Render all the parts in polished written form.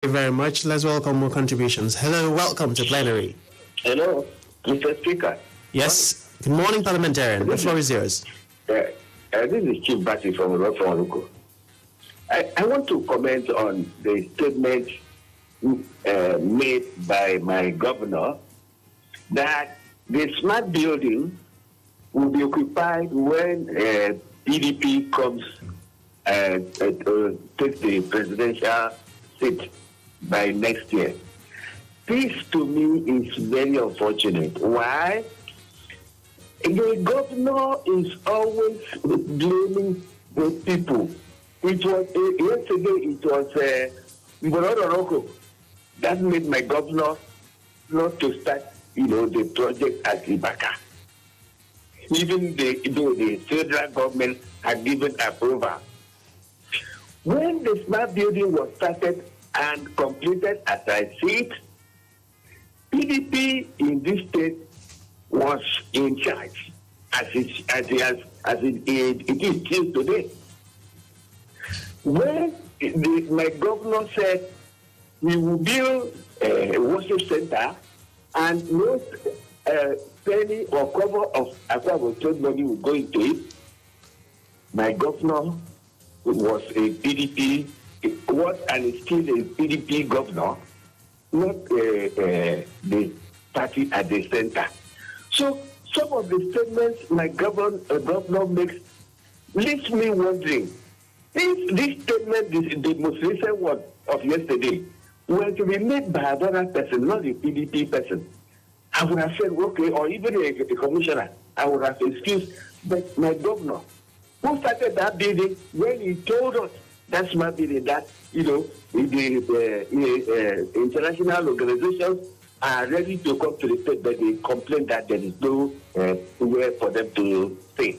Thank you very much. Let's welcome more contributions. Hello, welcome to Plenary. Hello, Mr. Speaker. Yes. Good morning, parliamentarian. The floor is yours. This is Chief Batty from Loco. I want to comment on the statement made by my governor that the smart building will be occupied when PDP comes take the presidential seat by next year. This to me is very unfortunate. Why? The governor is always blaming the people. It was yesterday. It was Mbororo that made my governor not to start, the project at Ibaka. Even though the federal government had given approval. When the smart building was started and completed, as I see it, PDP in this state was in charge, as it is till today. When my governor said we will build a worship center and no penny or cover of Akwa Ibom State money will go into it, my governor was a PDP, and is still a PDP governor, not the party at the center. So some of the statements my governor makes leaves me wondering if this statement, the most recent one of yesterday, were to be made by another person, not a PDP person, I would have said, okay, or even a commissioner, I would have excused. But my governor, who started that building, when he told us that smart building, that, the international organizations are ready to come to the state, but they complain that there is no where for them to stay.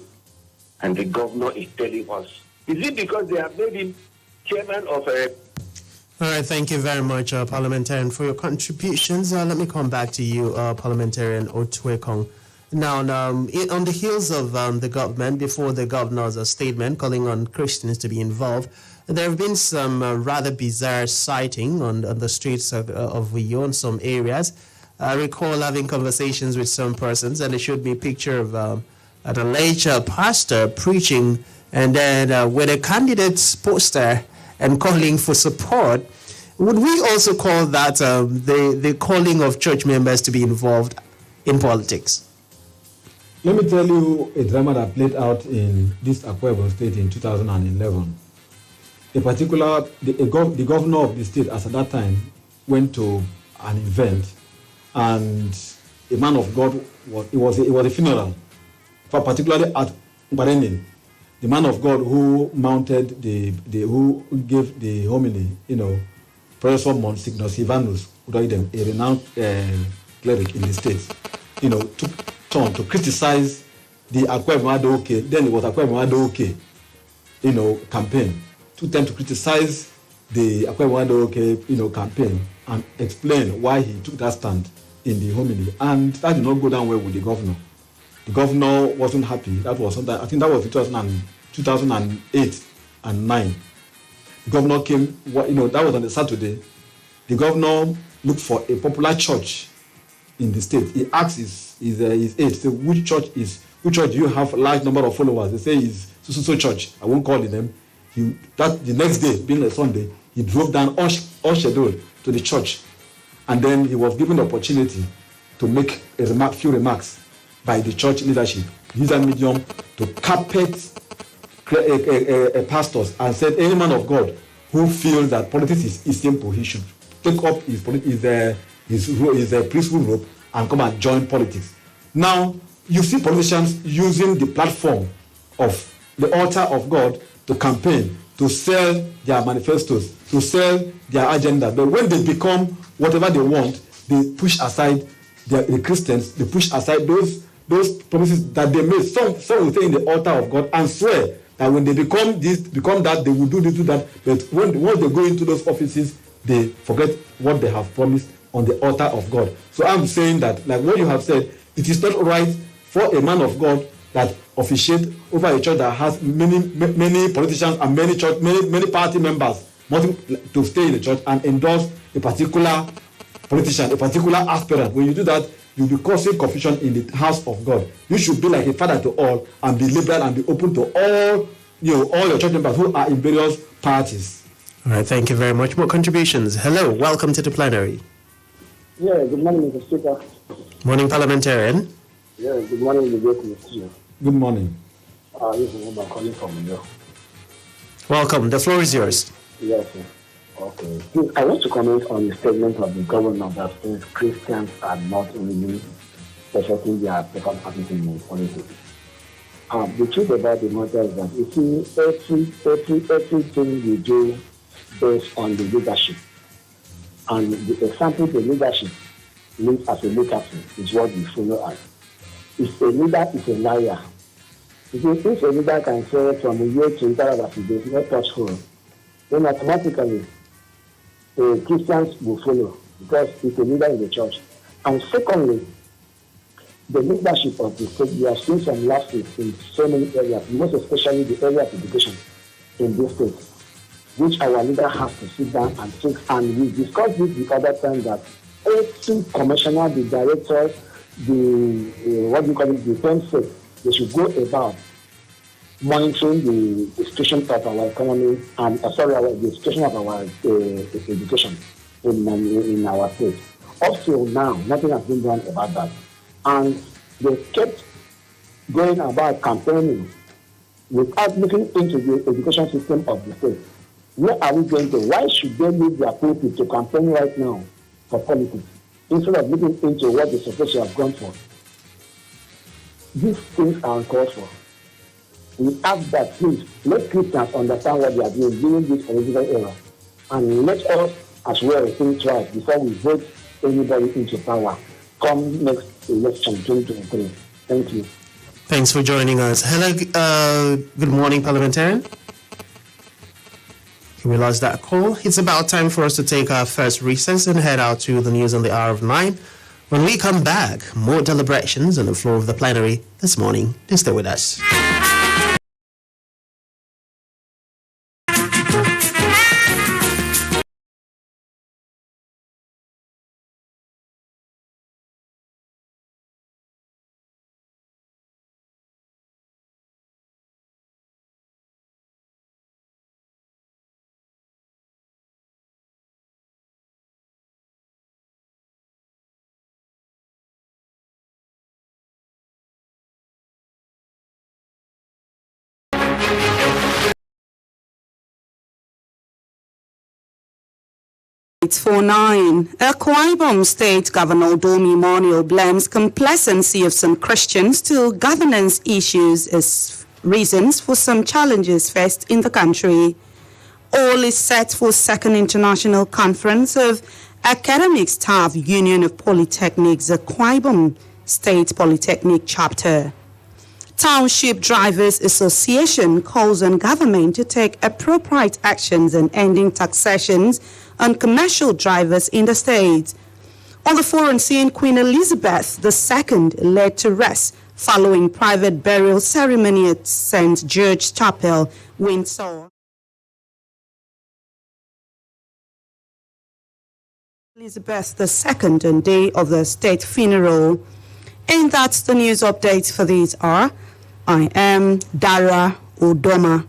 And the governor is telling us. Is it because they have made him chairman of a... All right, thank you very much, parliamentarian, for your contributions. Let me come back to you, parliamentarian Otuekong. Now, on the heels of the government, before the governor's statement calling on Christians to be involved, there have been some rather bizarre sighting on the streets of Uyo in some areas. I recall having conversations with some persons, and they showed me a picture of an alleged pastor preaching, and then with a candidate's poster and calling for support. Would we also call that the calling of church members to be involved in politics? Let me tell you a drama that played out in this Akwa Ibom State in 2011. The governor of the state, as at that time, went to an event, and a man of God, it was a funeral, particularly at Bareni. The man of God who mounted who gave the homily, Professor Monsignor Sivanus Udom, a renowned cleric in the States, took turn to criticize the Akwa Ibom Adoke, then it was Akwa Ibom Adoke, campaign. Took time to criticize the Akwa Ibom Adoke, campaign and explain why he took that stand in the homily. And that did not go down well with the governor. The governor wasn't happy. That was something, I think that was 2008 and 9. The governor came, that was on a Saturday. The governor looked for a popular church in the state. He asked his aide, say, which church do you have a large number of followers? They say it's so church. I won't call the name. The next day, being a Sunday, he drove down all schedule to the church. And then he was given the opportunity to make few remarks by the church leadership, use that medium to carpet pastors, and said any man of God who feels that politics is simple, he should take up his priesthood robe and come and join politics. Now, you see politicians using the platform of the altar of God to campaign, to sell their manifestos, to sell their agenda. But when they become whatever they want, they push aside the Christians, they push aside those promises that they made. Some will say in the altar of God and swear that when they become that, they will do this, do that. But once they go into those offices, they forget what they have promised on the altar of God. So I'm saying that, like what you have said, it is not right for a man of God that officiate over a church that has many politicians and many party members wanting to stay in the church and endorse a particular politician, a particular aspirant. When you do that, you'll be causing confusion in the house of God. You should be like a father to all and be liberal and be open to all your church members who are in various parties. All right, thank you very much. More contributions. Hello, welcome to the plenary. Yeah, good morning, Mr. Speaker. Morning, parliamentarian. Yeah, good morning, Mr. Good morning. This is Umar calling from New York. Welcome, the floor is yours. Yes, sir. Okay. Please, I want to comment on the statement of the governor that says Christians are not really supporting their second party in politics. The truth about the matter is that you see, everything you do based on the leadership. And the example the leadership leads as a leader is what we follow as. If a leader is a liar, if a leader can say from a year to another that he does not touch home, then automatically Christians will follow because it's a leader in the church. And secondly, the leadership of the state, we have seen some lapses in so many areas, most especially the area of education in this state, which our leader has to sit down and fix. And we discussed this the other time that every commissioner, the directors, the defense state, they should go about monitoring the situation of our economy and the situation of our education in our state. Up till now, nothing has been done about that. And they kept going about campaigning without looking into the education system of the state. Where are we going to? Why should they leave their pulpit to campaign right now for politics instead of looking into what they're supposed to have gone for? These things are uncalled for. We ask that please let Christians understand what they are doing during this political era, and let us as well think twice before we vote anybody into power come next election 2023. Thank you. Thanks for joining us. Hello, good morning, parliamentarian. We lost that call. It's about time for us to take our first recess and head out to the news on the hour of 9. When we come back, more deliberations on the floor of the plenary this morning. Do stay with us. It's 49. Akwa Ibom State Governor Udom Emmanuel blames complacency of some Christians to governance issues as reasons for some challenges faced in the country. All is set for second international conference of Academic Staff Union of Polytechnics Akwa Ibom State Polytechnic Chapter. Township Drivers Association calls on government to take appropriate actions in ending taxations on commercial drivers in the state. On the forum scene, Queen Elizabeth II laid to rest following private burial ceremony at St. George Chapel, Windsor. Elizabeth II on day of the state funeral. And that's the news updates for this hour. I am Dara Udoma.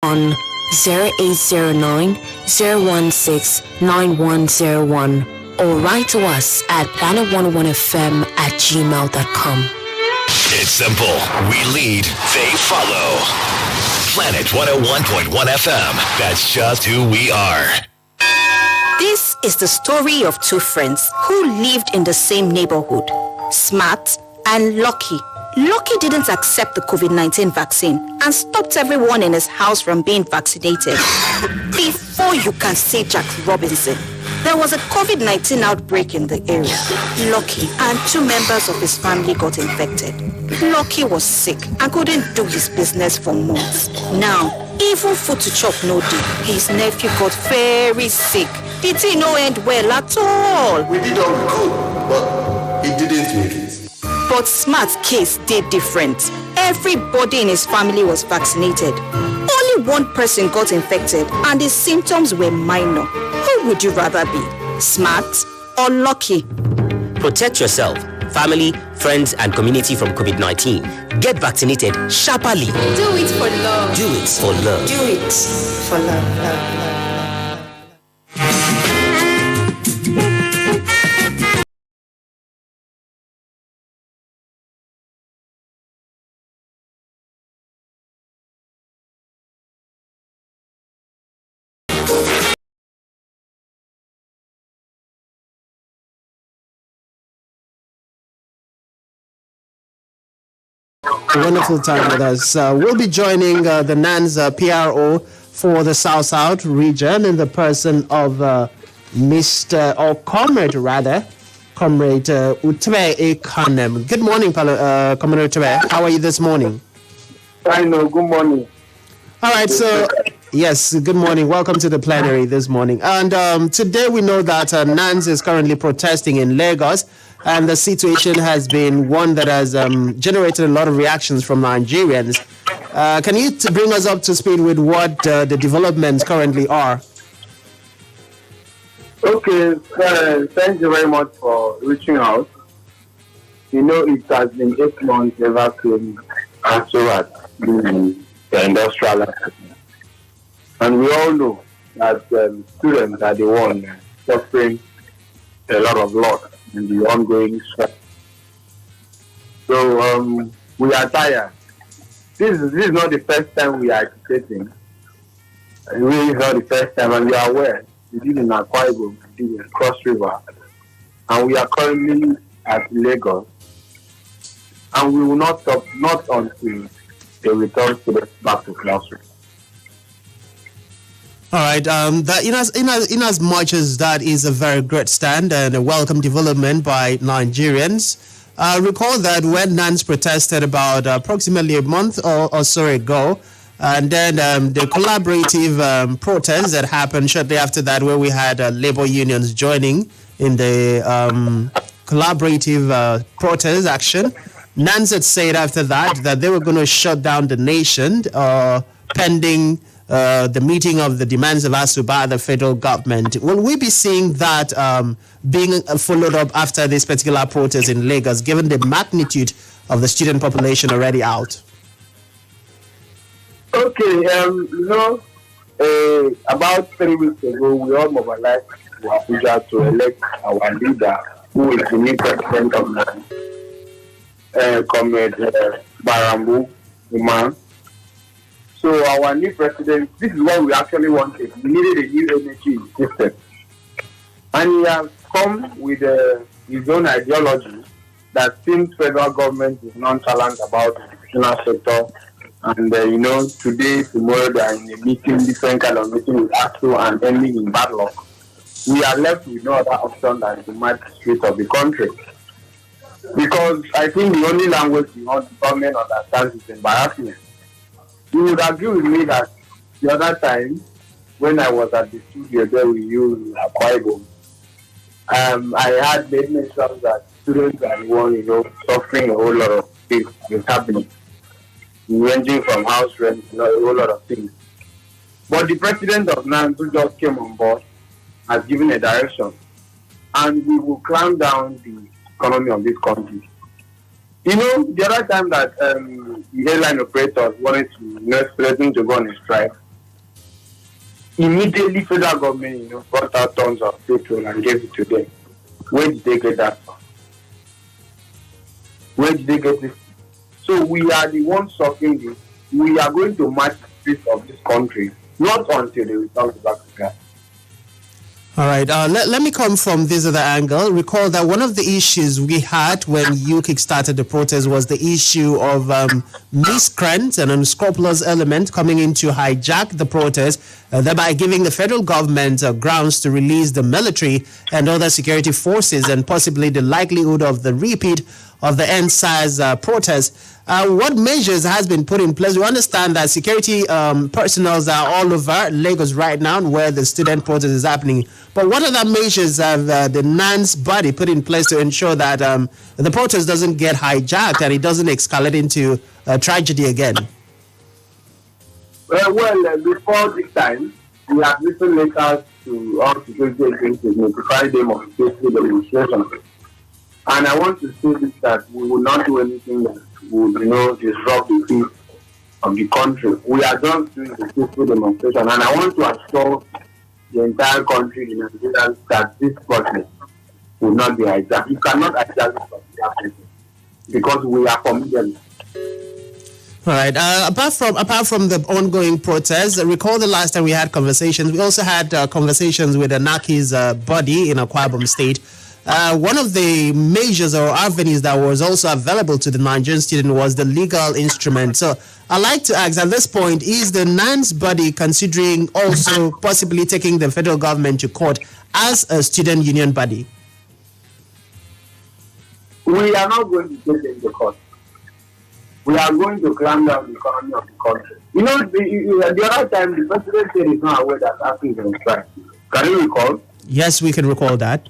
On 0809 016 9101 or write to us at planet101fm@gmail.com. It's simple. We lead, they follow. Planet 101.1 FM. That's just who we are. This is the story of two friends who lived in the same neighborhood, smart and lucky. Lucky didn't accept the COVID-19 vaccine and stopped everyone in his house from being vaccinated. Before you can say Jack Robinson, there was a COVID-19 outbreak in the area. Lucky and 2 members of his family got infected. Lucky was sick and couldn't do his business for months. Now, even food to chop no day. His nephew got very sick. The thing no end well at all. We did all we could, but he didn't make it. But Smart's case did different. Everybody in his family was vaccinated. Only one person got infected and his symptoms were minor. Who would you rather be, Smart or Lucky? Protect yourself, family, friends, and community from COVID-19. Get vaccinated sharply. Do it for love. Do it for love. Do it for love. A wonderful time with us. We'll be joining the NANS PRO for the South region in the person of Mr. or Comrade Udom Emmanuel. Good morning, Comrade Udom. How are you this morning? I know. Good morning. All right, so yes, good morning. Welcome to the plenary this morning. And today we know that NANS is currently protesting in Lagos, and the situation has been one that has generated a lot of reactions from Nigerians. Can you bring us up to speed with what the developments currently are? Okay, thank you very much for reaching out. You know, it has been 8 months ever since also at the industrial activity. And we all know that students are the ones suffering a lot of loss in the ongoing strike. So we are tired. This is not the first time we are agitating. It really is not the first time, and we are aware. We did in Akwa Ibom, we did in Cross River, and we are currently at Lagos. And we will not stop, not until they return back to classroom. All right. That in as much as that is a very great stand and a welcome development by Nigerians, recall that when NANS protested about approximately a month or so ago, and then the collaborative protest that happened shortly after that, where we had labor unions joining in the collaborative protest action, NANS had said after that they were going to shut down the nation pending the meeting of the demands of ASU by the federal government. Will we be seeing that being followed up after this particular protest in Lagos, given the magnitude of the student population already out? Okay, about 3 weeks ago, we all mobilized to Abuja to elect our leader, who is the new president of NANS, Comrade Barambu Umar. So our new president, this is what we actually wanted. We needed a new energy system. And he has come with his own ideology that seems federal government is nonchalant about the institutional sector. And, today, tomorrow, they are in a meeting, different kind of meeting with ASU and ending in bad luck. We are left with no other option than to match the street of the country. Because I think the only language the government understands is embarrassment. You would agree with me that the other time, when I was at the studio there with you in Akwa Ibom, I had made mention that students are the one, suffering a whole lot of things is happening, ranging from house rent, a whole lot of things. But the president of NANS, who just came on board, has given a direction, and we will clamp down the economy of this country. The other time that the airline operators wanted to, threatening to go on a strike, immediately federal government, brought out tons of petrol and gave it to them. Where did they get that from? Where did they get this? So we are the ones suffering this. We are going to match the streets of this country, not until they return back to Ghana. All right, let me come from this other angle. Recall that one of the issues we had when you kickstarted the protest was the issue of miscreants and unscrupulous element coming in to hijack the protest, thereby giving the federal government grounds to release the military and other security forces and possibly the likelihood of the repeat of the NSAS protest. What measures has been put in place? We understand that security personnel are all over Lagos right now where the student protest is happening. But what other measures have the NANS body put in place to ensure that the protest doesn't get hijacked and it doesn't escalate into tragedy again? Before this time, we have written letters to all security agencies notifying them of peaceful demonstration. And I want to say this, that we will not do anything that would, disrupt the peace of the country. We are just doing the peaceful demonstration, and I want to assure the entire country, the Nigerians, that this protest will not be hijacked. You cannot hijack this protest because we are committed. All right. Apart from the ongoing protests, recall the last time we had conversations. We also had conversations with the NAKI's body in Akwa Ibom State. One of the measures or avenues that was also available to the Nigerian student was the legal instrument. So I'd like to ask, at this point, is the NANS body considering also possibly taking the federal government to court as a student union body? We are not going to take them to court. We are going to clamp down the economy of the country. The other time, the president said he's not aware that Africa is on strike. Can you recall? Yes, we can recall that.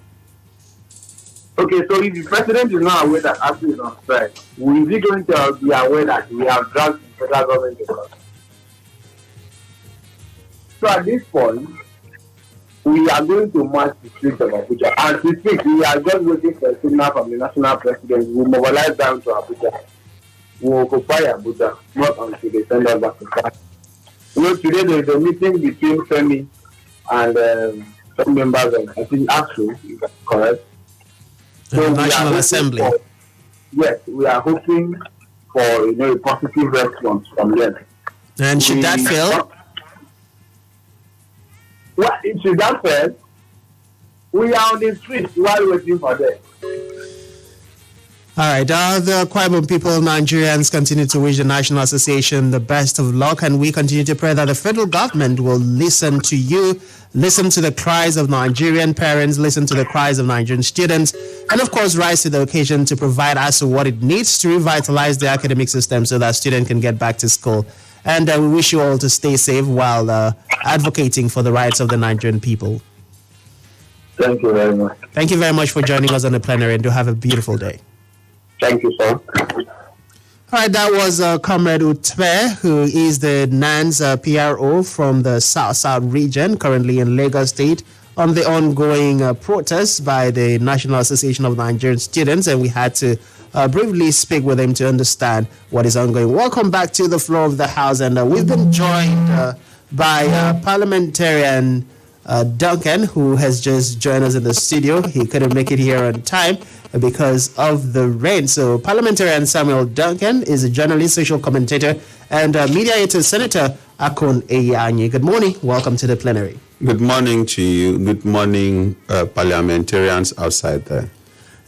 Okay, so if the president is not aware that Africa is on strike, is he going to be aware that we have dragged the federal government to court? So at this point, we are going to march the streets of Abuja. And to speak, we are just waiting for a signal from the national president. We will mobilize down to Abuja. We will occupy Abuja, not until they send us back to class. Today there is a meeting between Femi and some members of, I think, ASU, if that's correct. So National Assembly. Yes, we are hoping for a positive response from them. And should that fail? Well, should that fail? We are on the streets while waiting for them. All right. The Akwa Ibom people, Nigerians, continue to wish the National Association the best of luck, and we continue to pray that the federal government will listen to you, listen to the cries of Nigerian parents, listen to the cries of Nigerian students, and of course rise to the occasion to provide us what it needs to revitalize the academic system so that students can get back to school. And we wish you all to stay safe while advocating for the rights of the Nigerian people. Thank you very much. Thank you very much for joining us on the plenary, and do have a beautiful day. Thank you, sir. All right, that was Comrade Utwe, who is the NANS PRO from the South region, currently in Lagos State, on the ongoing protests by the National Association of Nigerian Students, and we had to briefly speak with him to understand what is ongoing. Welcome back to the floor of the House, and we've been joined by parliamentarian Duncan, who has just joined us in the studio. He couldn't make it here on time because of the rain. So Parliamentarian Samuel Duncan is a journalist, social commentator, and mediator, Senator Akon Eyakenyi. Good morning. Welcome to the plenary. Good morning to you. Good morning, parliamentarians outside there.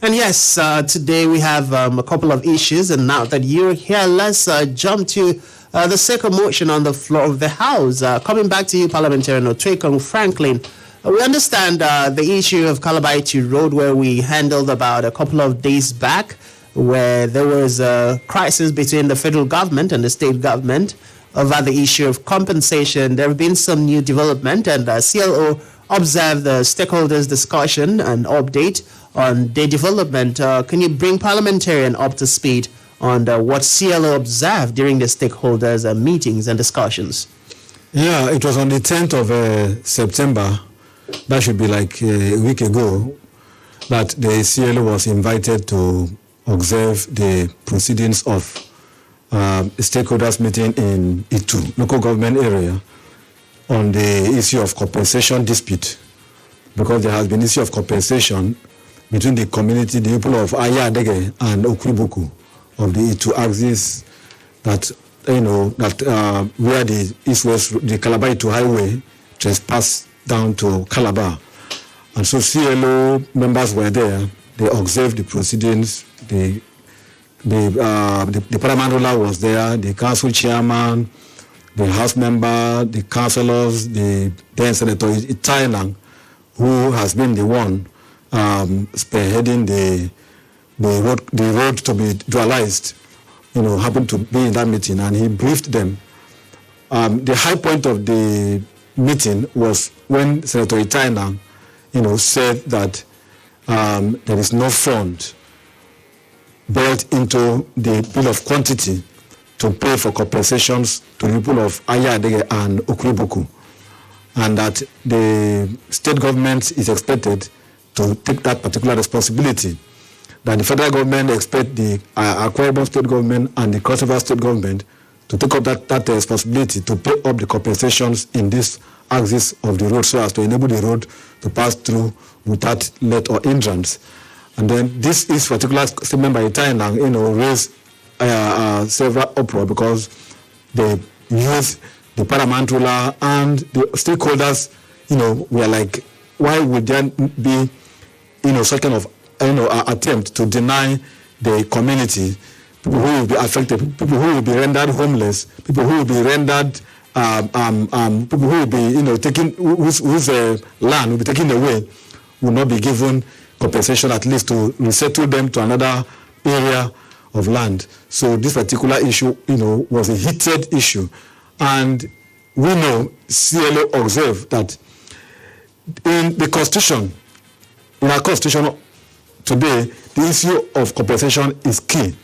And yes, today we have a couple of issues. And now that you're here, let's jump to the second motion on the floor of the House. Coming back to you, Parliamentarian Otuekong Franklyn. We understand the issue of Calabar Itu Road, where we handled about a couple of days back, where there was a crisis between the federal government and the state government over the issue of compensation. There have been some new development, and CLO Observe the stakeholders' discussion and update on the development. Can you bring parliamentarian up to speed on what CLO observed during the stakeholders' meetings and discussions? Yeah, it was on the 10th of September. That should be like a week ago, that the CLO was invited to observe the proceedings of a stakeholders meeting in Itu, local government area, on the issue of compensation dispute, because there has been issue of compensation between the community, the people of Ayadege and Okribuku of the Itu axis, that where the east-west, the Calabar Itu highway trespassed down to Calabar, And so CLO members were there. They observed the proceedings. The Paramount ruler was there, the council chairman, the house member, the councillors, the then Senator Akon, who has been the one spearheading the road to be dualized, happened to be in that meeting, and he briefed them. The high point of the meeting was when Senator Akon, said that there is no fund built into the bill of quantity to pay for compensations to the people of Ayadege and Okriboku, and that the state government is expected to take that particular responsibility, that the federal government expect the Akwa Ibom State Government and the Cross River State Government to take up that responsibility to pay up the compensations in this axis of the road so as to enable the road to pass through without let or hindrance. And then this is particular statement by Thailand, raised several uproar because the youth, the paramount ruler, and the stakeholders, were like, why would there be, such kind of, attempt to deny the community, people who will be affected, people who will be rendered homeless, people who will be rendered, people who will be, taken, whose land will be taken away, will not be given compensation, at least to resettle them to another area of land. So this particular issue, was a heated issue. And we know, CLO Observe, that in the Constitution, in our Constitution today, the issue of compensation is key.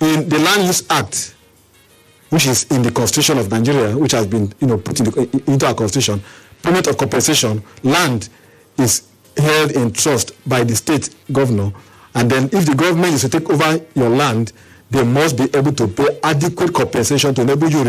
In the Land Use Act, which is in the Constitution of Nigeria, which has been, put into our Constitution, payment of compensation, land is held in trust by the state governor, and then if the government is to take over your land, they must be able to pay adequate compensation to enable you,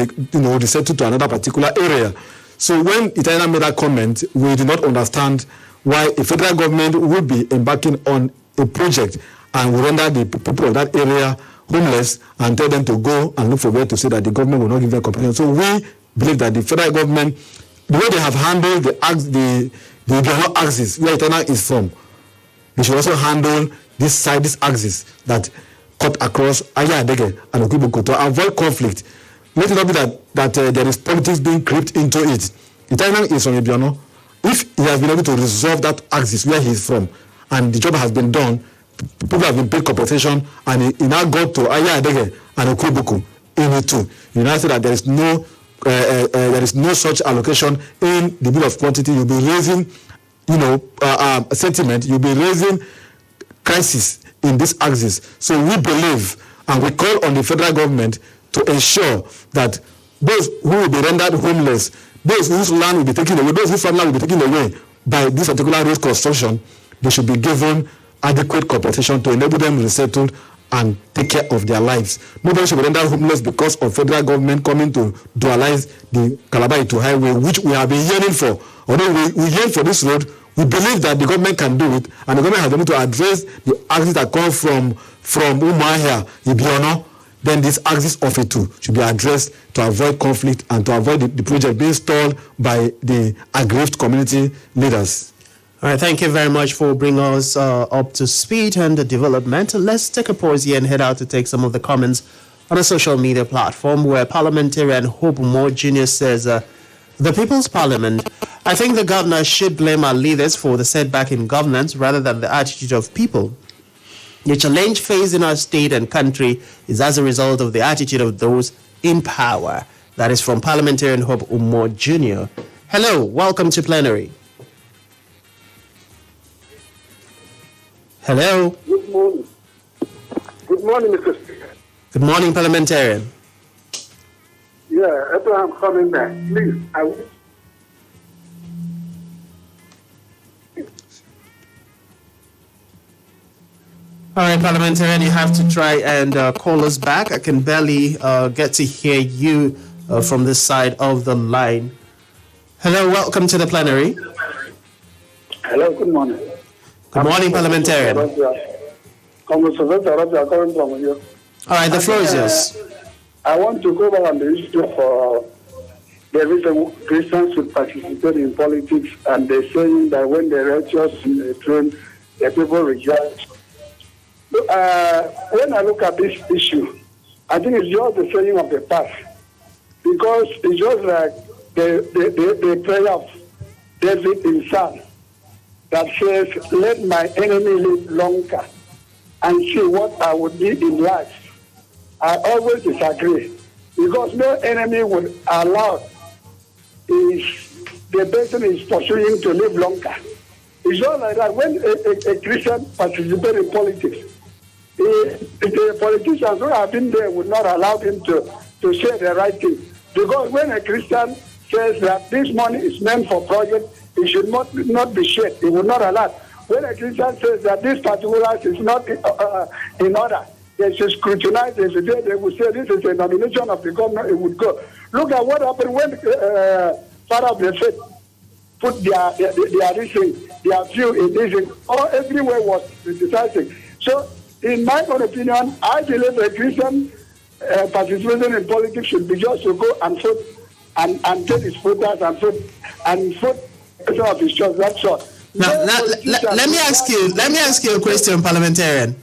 resettle to another particular area. So when Italian made that comment, we do not understand why a federal government would be embarking on a project and will render the people of that area homeless and tell them to go and look for where to say that the government will not give them compensation. So we believe that the federal government, the way they have handled the axis where Italian is from, they should also handle this axis that cut across Ayadege and Okriboku to avoid conflict. Let it not be that there is politics being crept into it. Italian is from Ibiono. If he has been able to resolve that axis where he is from, and the job has been done, people have been paid compensation, and he now got to Ayadege and Okriboku in it too. You now say that there is no such allocation in the bill of quantity. You'll be raising, sentiment. You'll be raising crisis in this axis. So we believe and we call on the federal government to ensure that those who will be rendered homeless, those whose land will be taken away, those whose land will be taken away by this particular road construction, they should be given adequate compensation to enable them resettled and take care of their lives. Nobody should be rendered homeless because of federal government coming to dualize the Calabar Itu highway, which we have been yearning for. Although we yearn for this road, we believe that the government can do it, and the government has been able to address the axis that comes from Umahia, Ibiono. Then this axis of it too should be addressed to avoid conflict and to avoid the project being stalled by the aggrieved community leaders. All right, thank you very much for bringing us up to speed and the development. Let's take a pause here and head out to take some of the comments on a social media platform where parliamentarian Hope Moore Jr. says, the People's Parliament, I think the governor should blame our leaders for the setback in governance rather than the attitude of people. The challenge faced in our state and country is as a result of the attitude of those in power. That is from parliamentarian Hope Moore Jr. Hello, welcome to plenary. Hello. Good morning. Good morning, Mr. Speaker. Good morning, parliamentarian. Yeah, Abraham coming back. Please, I wish. All right, parliamentarian, you have to try and call us back. I can barely get to hear you from this side of the line. Hello, welcome to the plenary. Hello, good morning. Good morning, parliamentarian. All right, the floor is yours. I want to go back on the issue for there is a Christians should participate in politics, and they're saying that when the righteous throne, the people rejoice. When I look at this issue, I think it's just the saying of the past, because it's just like the prayer of David in Psalm that says, "Let my enemy live longer and see what I would be in life." I always disagree, because no enemy would allow the person is pursuing to live longer. It's not like that. When a Christian participates in politics, the politicians who have been there would not allow him to say the right thing. Because when a Christian says that this money is meant for project, it should not be shared. It will not allow. When a Christian says that this particular is not in order, they should scrutinize. They will say this is a nomination of the governor. It would go. Look at what happened when Father of the Faith put their view in this. All everywhere was criticizing. So, in my own opinion, I believe a Christian participation in politics should be just to go and vote and take his voters and vote of his church. That's all. Now, let me ask you a question, parliamentarian.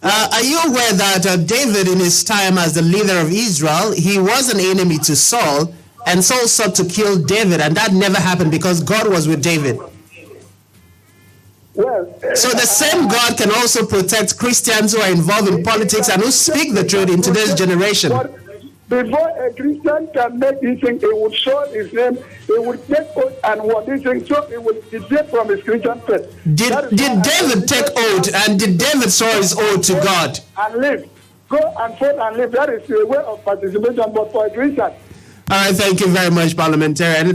Are you aware that David, in his time as the leader of Israel, he was an enemy to Saul, and Saul sought to kill David, and that never happened because God was with David? Well, so the same God can also protect Christians who are involved in politics and who speak the truth in today's generation. Before a Christian can make this thing, he would show his name, he would take oath and what this thing, so he would depart from his Christian faith. Did David take oath, and did David swear his oath to God? And live. Go and vote and live. That is the way of participation, but for a Christian. All right, thank you very much, parliamentarian.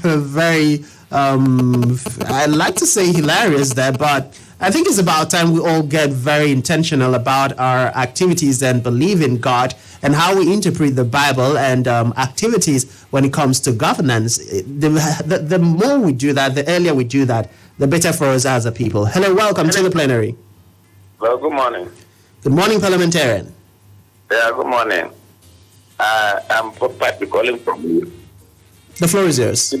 Very, I'd like to say hilarious there, but I think it's about time we all get very intentional about our activities and believe in God and how we interpret the Bible and activities when it comes to governance. The more we do that, the earlier we do that, the better for us as a people. Hello, welcome to the plenary. Well, good morning. Good morning, parliamentarian. Yeah, good morning. I'm Patrick calling from you. The floor is yours.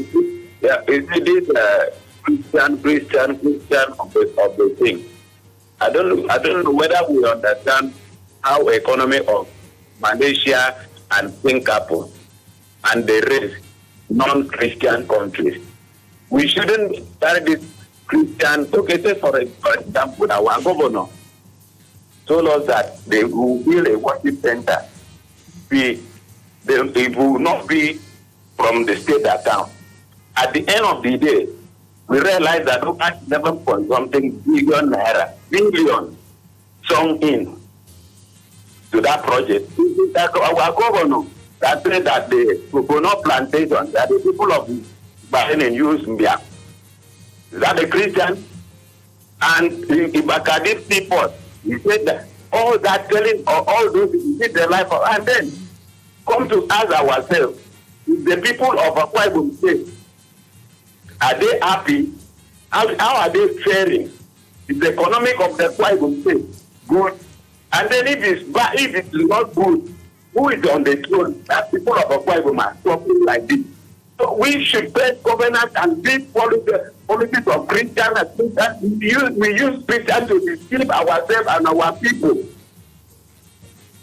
Yeah, is it Christian of the thing? I don't know whether we understand how economy of Malaysia and Singapore and the rest non-Christian countries. We shouldn't carry this Christian. Okay, say for example, our governor told us that they will build a worship center. They will not be from the state account. At the end of the day, we realize that over 7.something billion naira, billion sunk in to that project. That our governor that said that the coconut plantation, that the people of Bahrain use Mbia. Is that a Christian? And Ibakadif people, he said that all that telling all those people did their life, and then come to ask ourselves, the people of Akwa Ibom State, are they happy? How are they faring? Is the economic of the Akwa Ibom State good? And then if it's bad, if it's not good, who is on the throne? That people of Akwa Ibom are talking like this. So we should base governance and build politics of Christian and Christian. We use Christian to deceive ourselves and our people.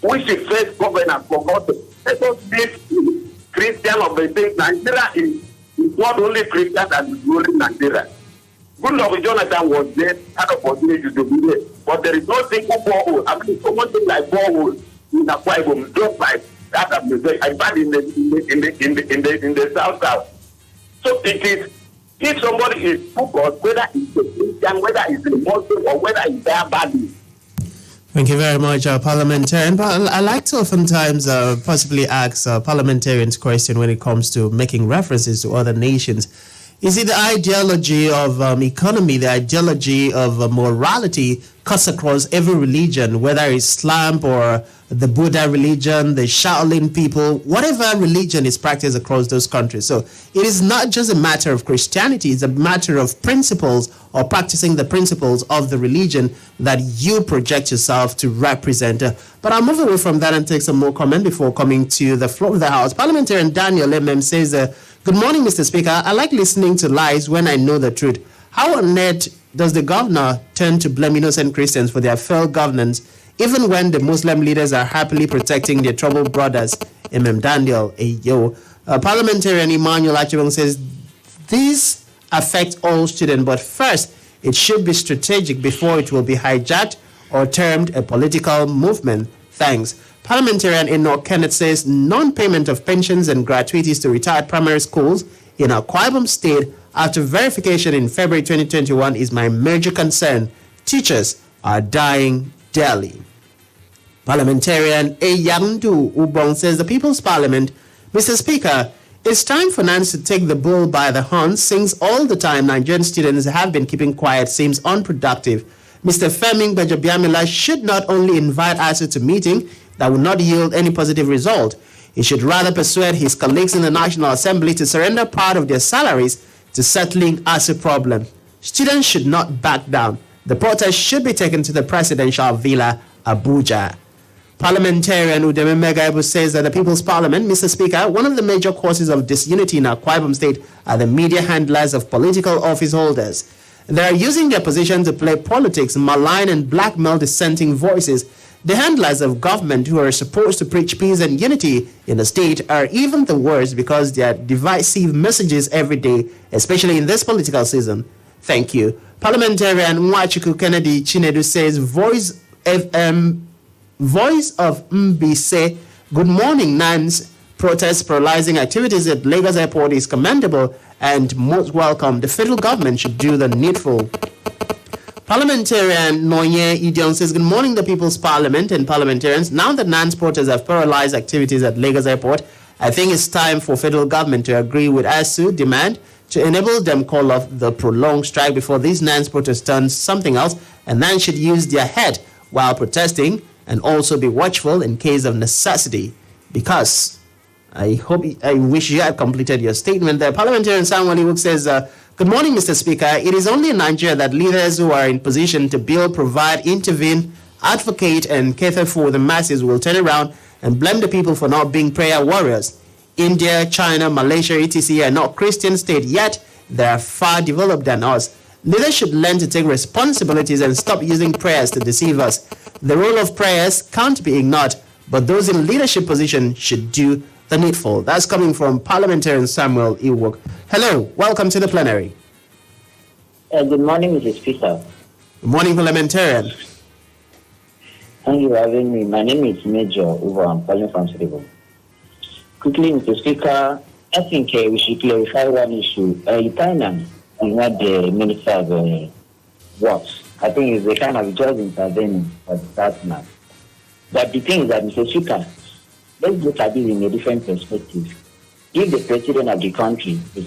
We should face governance for God. Let us build Christian of the state. Nigeria is not only Christian and is only Nigeria. Goodluck Jonathan was there, had opportunity to be there, but there is no single borehole. I mean, so much like borehole in Akwa Ibom, just like that I found in the south. So it is, if somebody is focused, whether it's a Christian, whether it's a Muslim, or whether it's their body. Thank you very much, parliamentarian. But I like to oftentimes possibly ask parliamentarians question when it comes to making references to other nations. Is it the ideology of economy, the ideology of morality cuts across every religion, whether Islam or the Buddha religion, the Shaolin people, whatever religion is practiced across those countries. So it is not just a matter of Christianity, it's a matter of principles or practicing the principles of the religion that you project yourself to represent. But I'll move away from that and take some more comment before coming to the floor of the House. Parliamentarian Daniel MM says, good morning, Mr. Speaker. I like listening to lies when I know the truth. How on earth does the governor turn to blame innocent Christians for their failed governance, even when the Muslim leaders are happily protecting their troubled brothers? Daniel, Parliamentarian Emmanuel Akwa Ibom says, these affect all students, but first, it should be strategic before it will be hijacked or termed a political movement. Thanks. Parliamentarian Enoch Kenneth says, non-payment of pensions and gratuities to retired primary schools in Akwa Ibom State after verification in February 2021 is my major concern. Teachers are dying daily. Parliamentarian Eyandu Ubong says, the People's Parliament, Mr. Speaker, it's time for NANS to take the bull by the horns, since all the time Nigerian students have been keeping quiet seems unproductive. Mr. Femi Gbajabiamila should not only invite us to a meeting that will not yield any positive result, he should rather persuade his colleagues in the National Assembly to surrender part of their salaries to settling ASU problem. Students should not back down. The protest should be taken to the presidential villa, Abuja. Parliamentarian Udom Emmanuel says that the People's Parliament, Mr. Speaker, one of the major causes of disunity in Akwa Ibom State are the media handlers of political office holders. They are using their position to play politics, malign and blackmail dissenting voices. The handlers of government who are supposed to preach peace and unity in the state are even the worst because they are divisive messages every day, especially in this political season. Thank you. Parliamentarian Nwachuku Kennedy Chinedu says, Voice of Mbise, good morning, NANS. Protest paralyzing activities at Lagos Airport is commendable and most welcome. The federal government should do the needful. Parliamentarian Noye Idion says, good morning, the People's Parliament and parliamentarians. Now that NANS protests have paralyzed activities at Lagos Airport, I think it's time for federal government to agree with ASU demand to enable them call off the prolonged strike before these NANS protests turn something else, and NANS should use their head while protesting and also be watchful in case of necessity, because I wish you had completed your statement there. Parliamentarian Samuel Duncan says, good morning, Mr. Speaker. It is only in Nigeria that leaders who are in position to build, provide, intervene, advocate, and cater for the masses will turn around and blame the people for not being prayer warriors. India, China, Malaysia, etc. are not Christian states, yet they are far developed than us. Leaders should learn to take responsibilities and stop using prayers to deceive us. The role of prayers can't be ignored, but those in leadership position should do the needful. That's coming from Parliamentarian Samuel Iwok. Hello, welcome to the plenary. Good morning, Mr. Speaker. Good morning, Parliamentarian. Thank you for having me. My name is Major Uvo. I'm calling from Srivo. Quickly, Mr. Speaker, I think we should clarify one issue. Finance is not the Minister of Works. I think it's the kind of just intervening for that man. But the thing is that, Mr. Speaker, let's look at this in a different perspective. If the president of the country is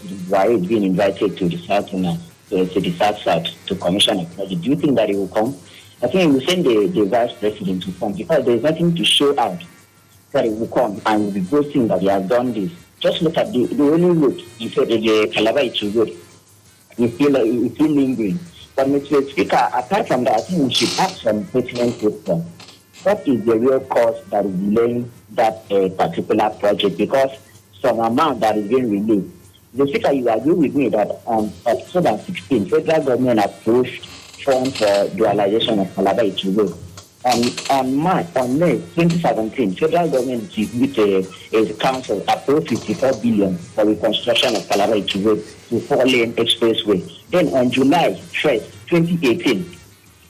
being invited to the South to commission a project, do you think that he will come? I think he will send the vice president to come, because there is nothing to show out that he will come and will be boasting that he has done this. Just look at the only route, he said the Calabar Itu road. It's still lingering. But Mr. Speaker, apart from that, I think we should ask some pertinent questions. What is the real cost that is delaying that particular project? Because some amount that is being released. The Speaker, you agree with me that on October 16, federal government approved funds for dualization of Calabar Itu road. On May 2017, federal government with a council approved 54 billion for reconstruction of Calabar Itu road to 4-lane expressway. Then on July 1st, 2018,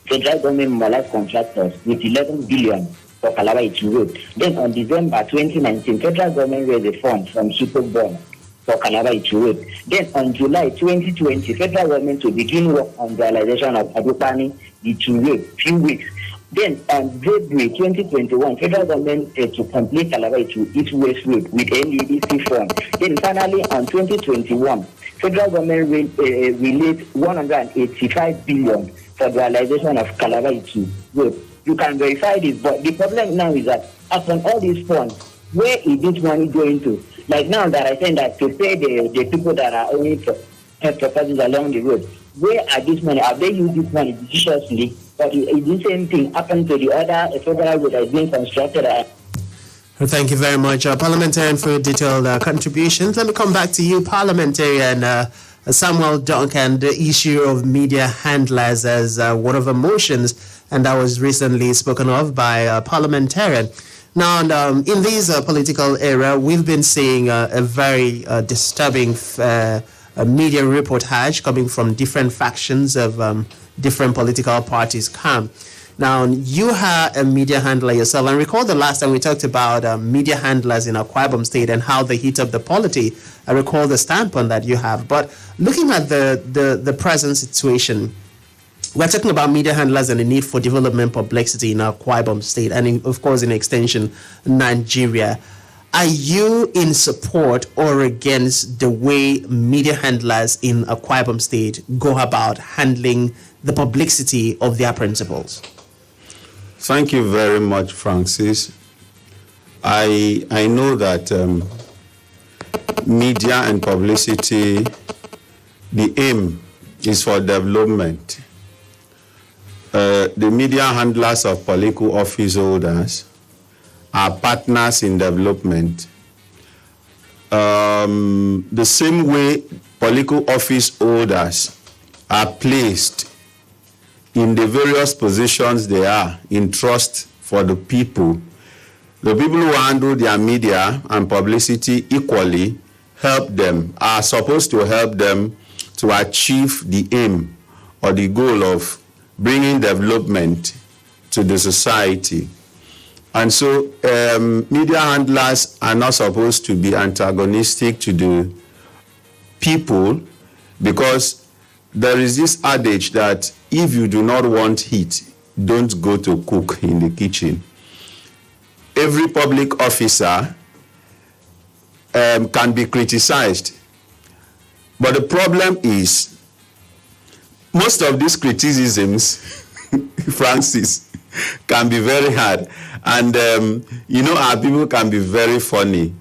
federal government mobilized contractors with 11 billion for Calabar Itu road. Then on December 2019, federal government raised a fund from Super Bond for Calabar Itu road. Then on July 2020, federal government to begin work on the realization of Adopani Itu road. Few weeks. Then on February 2021, federal government to complete Calabar Itu East-West Road with NEDC fund. Then finally on 2021, federal government released 185 billion for the realization of Calabar Itu Road. You can verify this, but the problem now is that upon all these funds, where is this money going to? Like now that I said that to pay the people that are owning properties along the road, where are this money? Have they used this money judiciously? But is the same thing happened to the other federal road that is being constructed? Well, thank you very much, Parliamentarian, for your detailed contributions. Let me come back to you, Parliamentarian Samuel Duncan. The issue of media handlers as one of the motions, and that was recently spoken of by a parliamentarian. Now, in this political era, we've been seeing a very disturbing media reportage coming from different factions of different political parties camp. Now, you are a media handler yourself, and recall the last time we talked about media handlers in Akwa Ibom State and how they heat up the polity. I recall the standpoint that you have. But looking at the present situation, we're talking about media handlers and the need for development publicity in Akwa Ibom State and, of course, in extension, Nigeria. Are you in support or against the way media handlers in Akwa Ibom State go about handling the publicity of their principles? Thank you very much, Francis. I know that media and publicity, the aim is for development. The media handlers of political office holders are partners in development. The same way political office holders are placed in the various positions they are in trust for the people who handle their media and publicity equally are supposed to help them to achieve the aim or the goal of bringing development to the society. And so media handlers are not supposed to be antagonistic to the people, because there is this adage that if you do not want heat, don't go to cook in the kitchen. Every public officer can be criticized. But the problem is, most of these criticisms, Francis, can be very hard. And, our people can be very funny.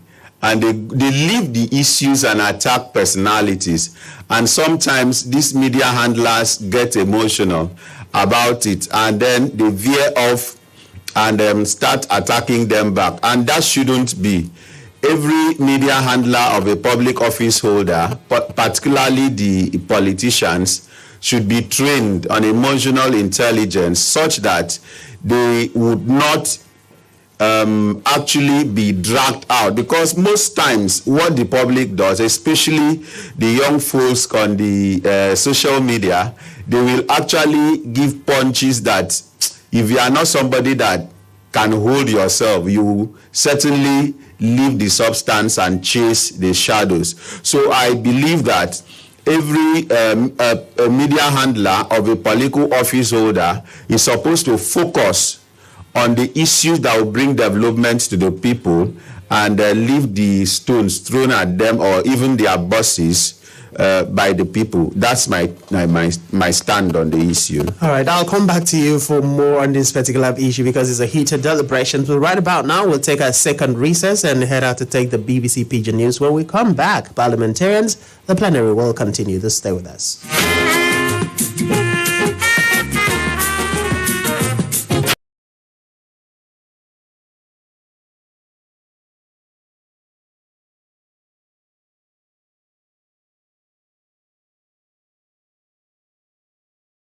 And they leave the issues and attack personalities. And sometimes these media handlers get emotional about it, and then they veer off and start attacking them back. And that shouldn't be. Every media handler of a public office holder, particularly the politicians, should be trained on emotional intelligence such that they would not actually be dragged out, because most times what the public does, especially the young folks on the social media, they will actually give punches that if you are not somebody that can hold yourself, you certainly leave the substance and chase the shadows. So I believe that every media handler of a political office holder is supposed to focus on the issues that will bring development to the people, and leave the stones thrown at them or even their bosses by the people. That's my stand on the issue. All right, I'll come back to you for more on this particular issue because it's a heated deliberation. But right about now, we'll take a second recess and head out to take the BBC Pidgin News. When we come back, parliamentarians, the plenary will continue. Just stay with us.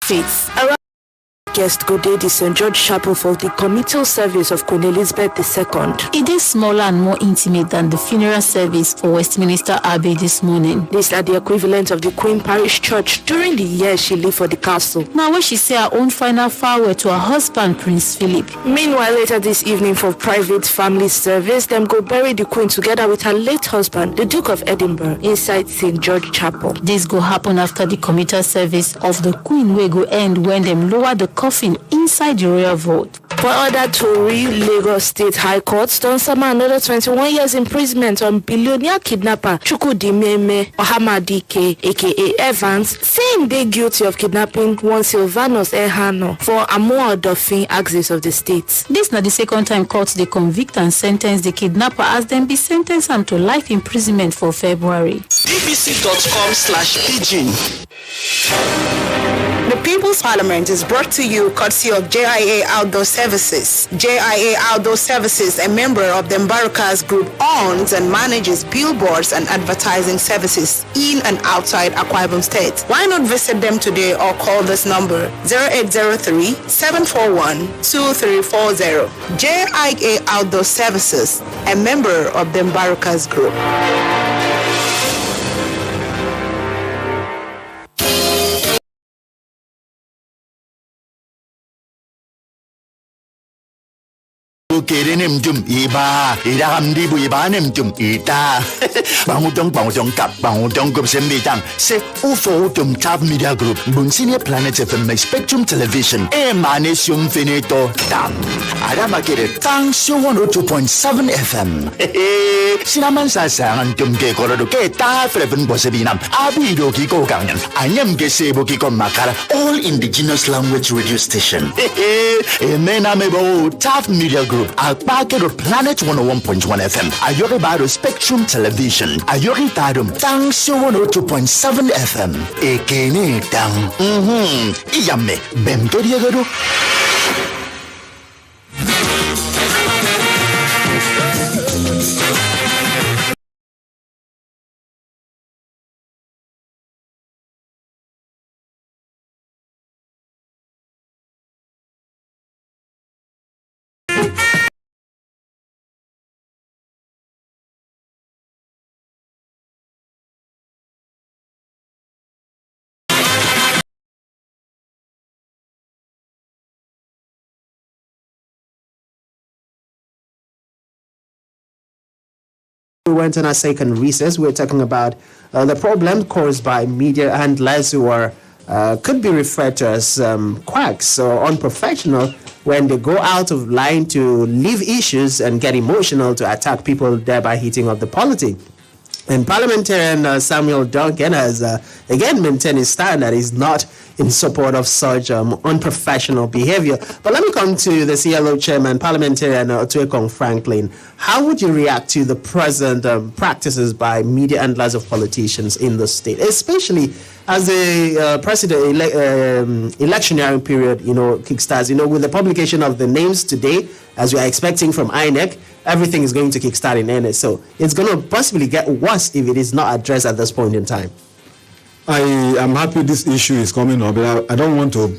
Faith. Guest go dey the St. George Chapel for the committal service of Queen Elizabeth II. It is smaller and more intimate than the funeral service for Westminster Abbey this morning. These are the equivalent of the Queen Parish Church during the years she lived for the castle. Now when she say her own final farewell to her husband, Prince Philip. Meanwhile, later this evening for private family service, them go bury the Queen together with her late husband, the Duke of Edinburgh, inside St. George Chapel. This go happen after the committal service of the Queen will go end when them lower the coffin inside the royal vault. For other Tory, Lagos State High Court don serve another 21 years imprisonment on billionaire kidnapper Chukwudimeme Ohamadike, aka Evans, saying they guilty of kidnapping one Sylvanus Ehano for Amuodofin axis of the state. This na the second time courts they convict and sentence the kidnapper as them be sentenced him to life imprisonment for February. bbc.com/pidgin. The People's Parliament is brought to you courtesy of JIA Outdoor Services. JIA Outdoor Services, a member of the Mbarakas Group, owns and manages billboards and advertising services in and outside Akwa Ibom State. Why not visit them today or call this number 0803-741-2340. JIA Outdoor Services, a member of the Mbarakas Group. Kerenem jum iba iraham di bu iba nem jum ita bangutong kap bangutong kup sembitang se ufo tum tab media group bun senior Planet FM Spectrum Television emanation finito tam ada makere tang 102.7 FM sinaman sasangan tum ke korodo ke ta freven bosebinam abido ki ko ganyan anyam ke sebo ki ko makara all indigenous language radio station emena mebo tab media group Akpake do Planet 101.1 FM. Ayori Bado Spectrum Television. Ayori Tadum Tang 102.7 FM. Ekene Tang. Iyame. Bemkeri agado. We went on our second recess. We're talking about the problem caused by media handlers who are could be referred to as quacks or unprofessional when they go out of line to leave issues and get emotional to attack people, thereby heating up the polity. And Parliamentarian Samuel Duncan has again maintained his stand that he's not in support of such unprofessional behavior. But let me come to the CLO chairman, Parliamentarian Otuekong Franklyn. How would you react to the present practices by media handlers of politicians in the state, especially as the president electioneering period, kickstarts? With the publication of the names today, as we are expecting from INEC, everything is going to kickstart in earnest. So it's going to possibly get worse if it is not addressed at this point in time. I am happy this issue is coming up, but I don't want to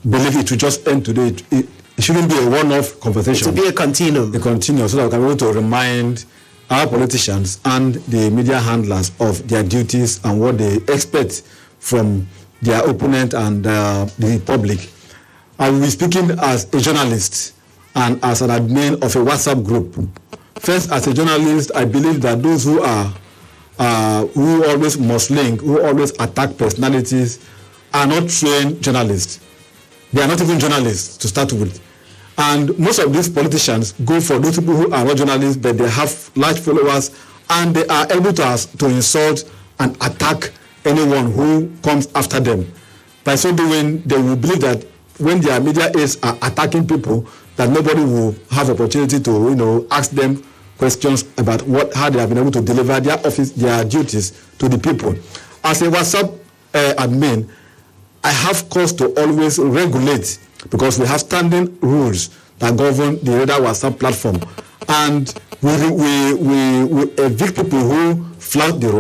believe it to just end today. It shouldn't be a one-off conversation. It should be a continuum. A continuum, so that we can be able to remind our politicians and the media handlers of their duties and what they expect from their opponent and the public. I will be speaking as a journalist and as an admin of a WhatsApp group. First, as a journalist, I believe that those who always musling, who always attack personalities, are not trained journalists. They are not even journalists to start with. And most of these politicians go for those people who are not journalists, but they have large followers, and they are able to insult and attack anyone who comes after them. By so doing, they will believe that when their media aides are attacking people, that nobody will have opportunity to, ask them questions about how they have been able to deliver their duties to the people. As a WhatsApp admin, I have cause to always regulate, because we have standing rules that govern the radar WhatsApp platform, and we evict people who flout the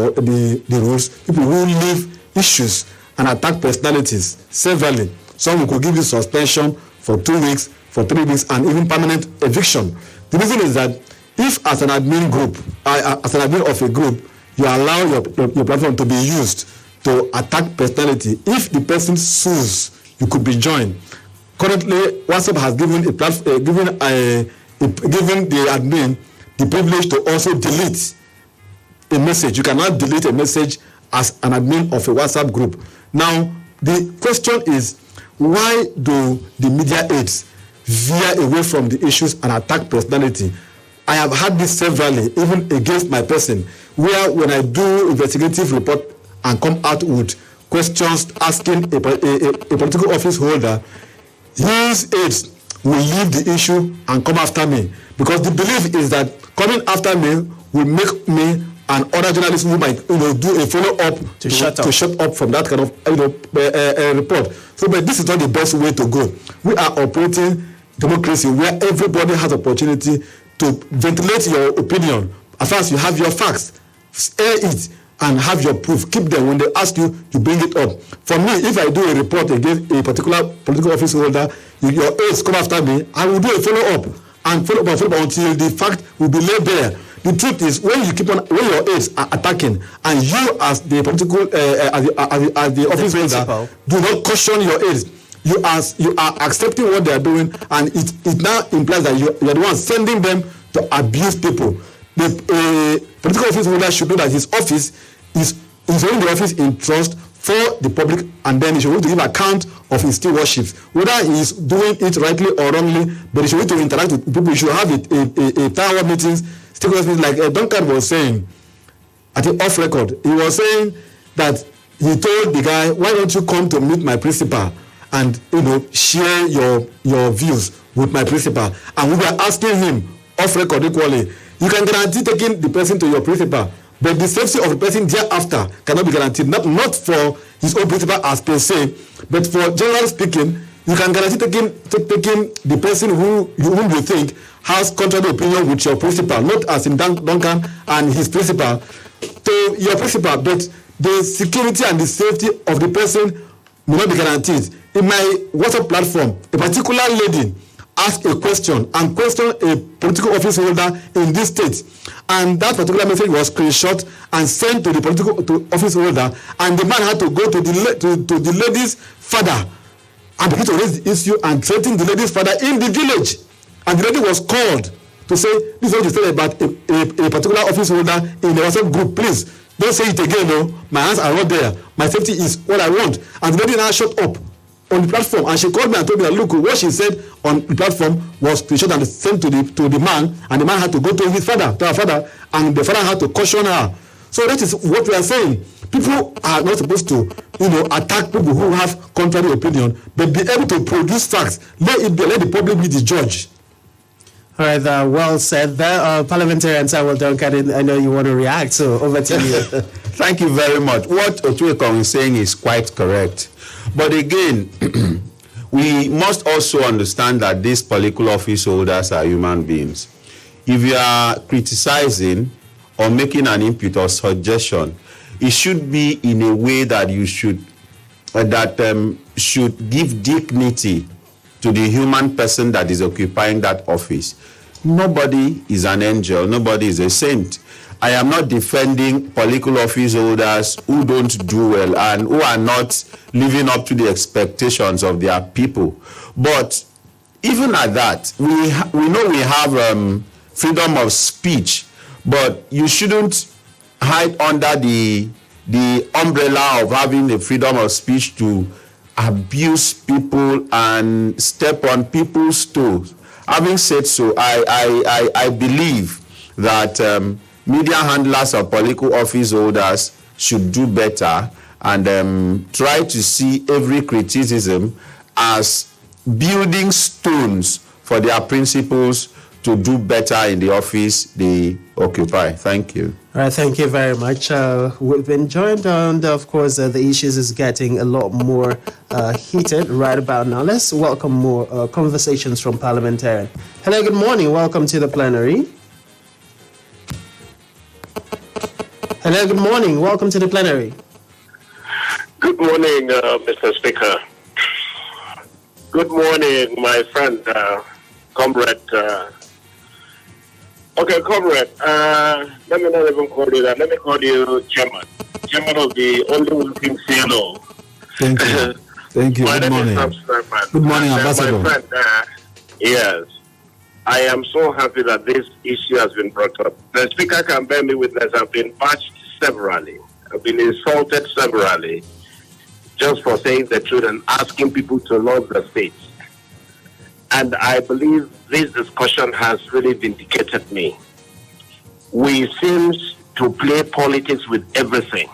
rules, people who leave issues and attack personalities severely. Some could give you suspension for 2 weeks, for 3 weeks, and even permanent eviction. The reason is that if, as an admin group, as an admin of a group, you allow your platform to be used to attack personality, if the person sues, you could be joined. Currently, WhatsApp has given the admin the privilege to also delete a message. You cannot delete a message as an admin of a WhatsApp group. Now, the question is, why do the media aides veer away from the issues and attack personality? I have had this severally, even against my person, where when I do investigative report and come out with questions asking a political office holder, his aides will leave the issue and come after me, because the belief is that coming after me will make me and other journalists who might do a follow-up to shut up from that kind of report. So, but this is not the best way to go. We are operating democracy where everybody has opportunity to ventilate your opinion. As far as you have your facts, air it and have your proof. Keep them. When they ask you, you bring it up. For me, if I do a report against a particular political office holder, your aides come after me, I will do a follow-up and follow up until the fact will be laid bare. The truth is, when your aides are attacking, and you as the political as the office holder do not caution your aides, you are accepting what they are doing, and it now implies that you are the one sending them to abuse people. The political office holder should know that his office is holding the office in trust for the public, and then he should need to give account of his stewardships, whether he is doing it rightly or wrongly. But he should need to interact with people. He should have a tower meetings, stakeholders meetings, like Duncan was saying at the off record. He was saying that he told the guy, "Why don't you come to meet my principal and share your views with my principal?" And we were asking him off record equally. You can guarantee taking the person to your principal, but the safety of the person thereafter cannot be guaranteed. Not for his own principal as per se, but for generally speaking, you can guarantee taking the person whom you think has contrary opinion with your principal, not as in Duncan and his principal, to your principal, but the security and the safety of the person will not be guaranteed. In my WhatsApp platform, a particular lady ask a question and question a political office holder in this state, and that particular message was screenshot and sent to the political office holder, and the man had to go to the lady's father and begin to raise the issue and threaten the lady's father in the village, and the lady was called to say, "This is what you said about a particular office holder in the WhatsApp group. Please don't say it again. No, my hands are not there. My safety is what I want." And the lady now shut up on the platform, and she called me and told me that, look, what she said on the platform was screenshot and sent to the man, and the man had to go to his father, to her father, and the father had to caution her. So that is what we are saying. People are not supposed to, attack people who have contrary opinion, but be able to produce facts. Let the public be the judge. All right, well said there. Parliamentarian Samuel Duncan, I know you want to react, so over to you. Thank you very much. What Otuekong is saying is quite correct. But again, we must also understand that these political office holders are human beings. If you are criticizing or making an input or suggestion, it should be in a way that you should should give dignity to the human person that is occupying that office. Nobody is an angel. Nobody is a saint. I am not defending political office holders who don't do well and who are not living up to the expectations of their people. But even at that, we know we have freedom of speech, but you shouldn't hide under the umbrella of having the freedom of speech to abuse people and step on people's toes. Having said so, I believe that media handlers or political office holders should do better and try to see every criticism as building stones for their principles to do better in the office they occupy. Thank you. All right, thank you very much. We've been joined, and of course, the issues is getting a lot more heated right about now. Let's welcome more conversations from parliamentarian. Hello, good morning. Welcome to the plenary. Hello, good morning. Welcome to the plenary. Good morning, Mr. Speaker. Good morning, my friend, comrade. Comrade, let me not even call you that. Let me call you chairman of the only working CLO. Thank you. Thank you. Good morning. Good morning, Ambassador. My friend, yes, I am so happy that this issue has been brought up. The Speaker can bear me witness. I've been bashed severally. I've been insulted severally. just for saying the truth and asking people to love the state. And I believe this discussion has really vindicated me. We seem to play politics with everything.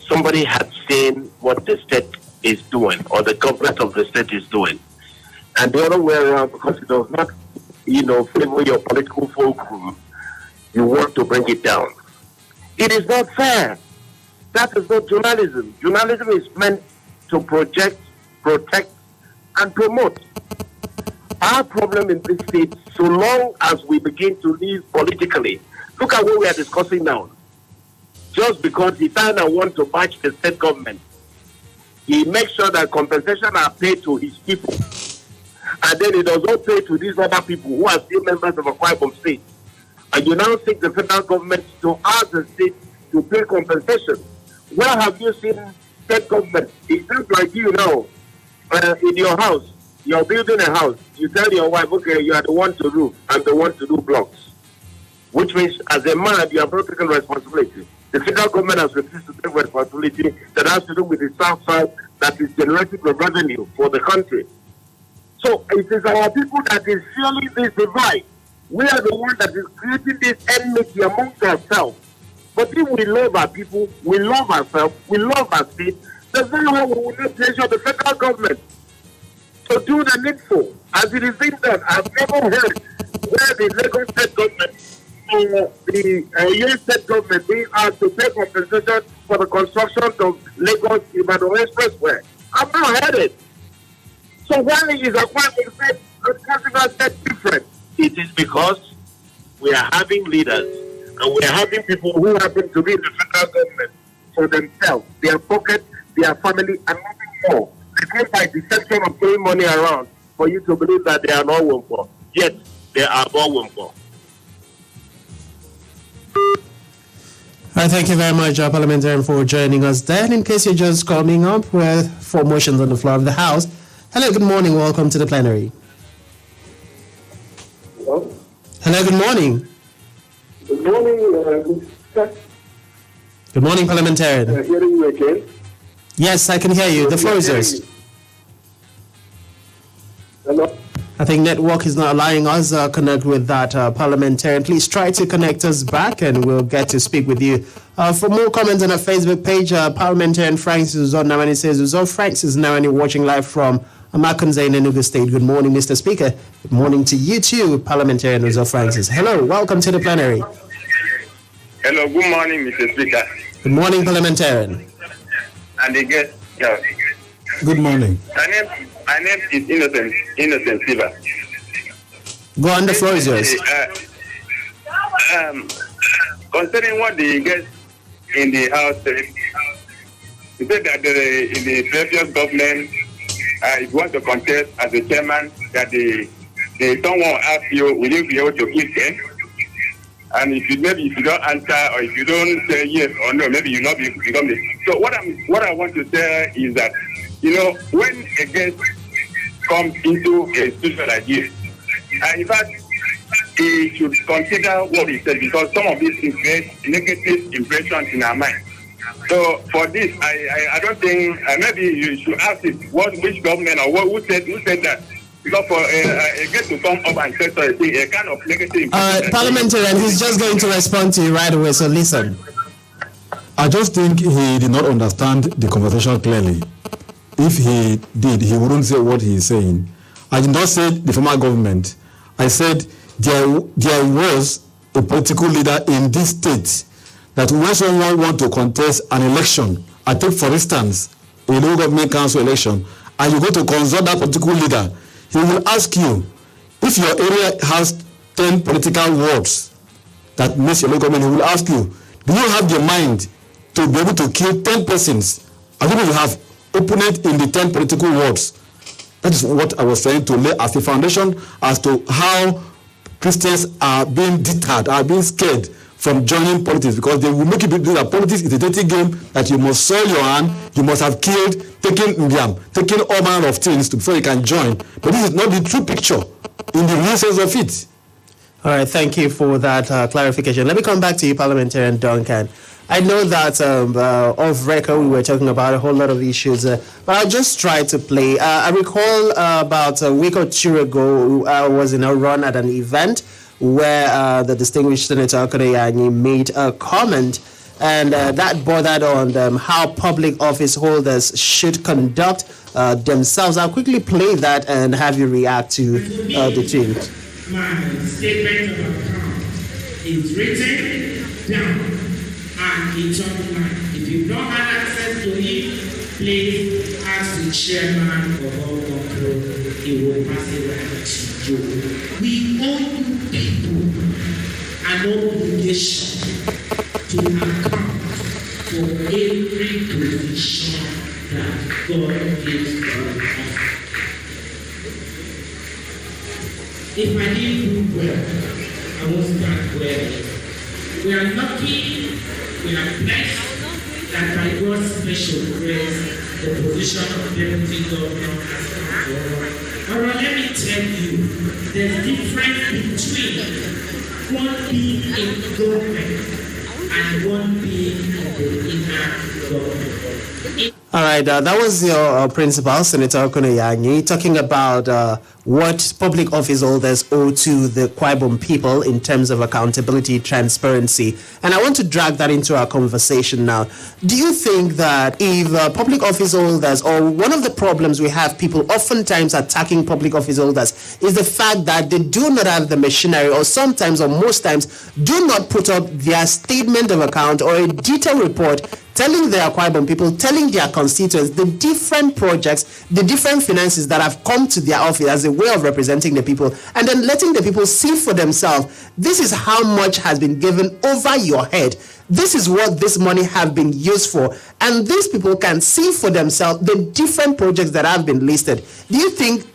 Somebody had seen what the state is doing, or the government of the state is doing. And the other way around, because it does not, favor your political fulcrum, you want to bring it down. It is not fair. That is not journalism. Journalism is meant to project, protect, and promote. Our problem in this state, so long as we begin to live politically, look at what we are discussing now. Just because the China wants to match the state government, he makes sure that compensation are paid to his people. And then he does not pay to these other people who are still members of Akwa Ibom State. And you now think the federal government to ask the state to pay compensation. Where have you seen state government? It's just like you now, in your house, you're building a house. You tell your wife, okay, you are the one to roof and the one to do blocks. Which means, as a man, you have not taken responsibility. The federal government has refused to take responsibility that has to do with the South South that is generating the revenue for the country. So it is our people that is fueling this divide. We are the one that is creating this enmity amongst ourselves. But if we love our people, we love ourselves, we love our state, there's no way we will not pressure the federal government to do the needful. As it is being done, I've never heard where the Lagos state government or the US state government being asked to pay compensation for the construction of Lagos Ibadan Expressway. I've not heard it. So why is Akwa Ibom State different? It is because we are having leaders and we are having people who happen to be in the federal government for themselves, their pocket, their family, and nothing more. They come by deception of throwing money around for you to believe that they are not Wompo. Yet, they are not Wompo. All right, thank you very much, Parliamentarian, for joining us there. And in case you're just coming up with 4 motions on the floor of the House, hello, good morning, welcome to the plenary. Hello? Hello, good morning. Good morning, Good morning, Parliamentarian. Hearing you again? Yes, I can hear you. The floor is yours. Hello? I think network is not allowing us connect with that Parliamentarian. Please try to connect us back and we'll get to speak with you. For more comments on our Facebook page, Parliamentarian Francis Uzon Nawani says, Uzon Francis Nawani watching live from Amakunze in Enugu State. Good morning, Mr. Speaker. Good morning to you too, Parliamentarian Uzon Francis. Hello, welcome to the plenary. Hello, good morning, Mr. Speaker. Good morning, Parliamentarian. And again, yeah. Good morning. My name is Innocent Silva. Go on, the floor is yours. Concerning what the guests in the House said, he said that in the previous government, if you want to contest as a chairman, that someone ask you, will you be able to give them? And if you don't answer or if you don't say yes or no, maybe you not become it. So what I want to say is that, when a guest comes into a situation like this, in fact, he should consider what he said, because some of this creates negative impressions in our mind. So for this, I don't think maybe you should ask it which government or who said that. Because for a guest to come up and say something, a kind of negative impression. Parliamentarian, he's just going to respond to you right away, so listen. I just think he did not understand the conversation clearly. If he did, he wouldn't say what he is saying. I did not say the former government. I said there was a political leader in this state that when someone wants to contest an election, I take for instance a local government council election, and you go to consult that political leader, he will ask you, if your area has 10 political wards that makes your local government, he will ask you, do you have the mind to be able to kill 10 persons? I think you have opponent in the 10 political wards. That is what I was trying to lay as a foundation as to how Christians are being deterred, are being scared from joining politics, because they will make you believe that politics is a dirty game, that you must soil your hand, you must have killed, taken all manner of things before you can join. But this is not the true picture in the real sense of it. All right, thank you for that clarification. Let me come back to you, Parliamentarian Duncan. I know that off record we were talking about a whole lot of issues, but I'll just try to play. I recall about a week or two ago, I was in a run at an event where the distinguished Senator Akon Eyakenyi made a comment, and that bordered on how public office holders should conduct themselves. I'll quickly play that and have you react to the tweet. My statement of account is written down and it's online. If you don't have access to it, please ask the chairman of our control. He will pass it right to you. We owe you people an obligation to account for every position that God gives to us. If I didn't do well, I won't start well. We are lucky, we are blessed that by God's special grace, the position of deputy governor has come forward. Alright, let me tell you, there's difference between one being in government and one being in the inner government. All right, that was your principal, Senator Akon Eyakenyi, talking about what public office holders owe to the Akwa Ibom people in terms of accountability, transparency. And I want to drag that into our conversation now. Do you think that if public office holders, or one of the problems we have people oftentimes attacking public office holders is the fact that they do not have the machinery, or sometimes or most times do not put up their statement of account or a detailed report telling the Akwa Ibom people, telling their constituents the different projects, the different finances that have come to their office as a way of representing the people, and then letting the people see for themselves, this is how much has been given over your head. This is what this money have been used for. And these people can see for themselves the different projects that have been listed. Do you think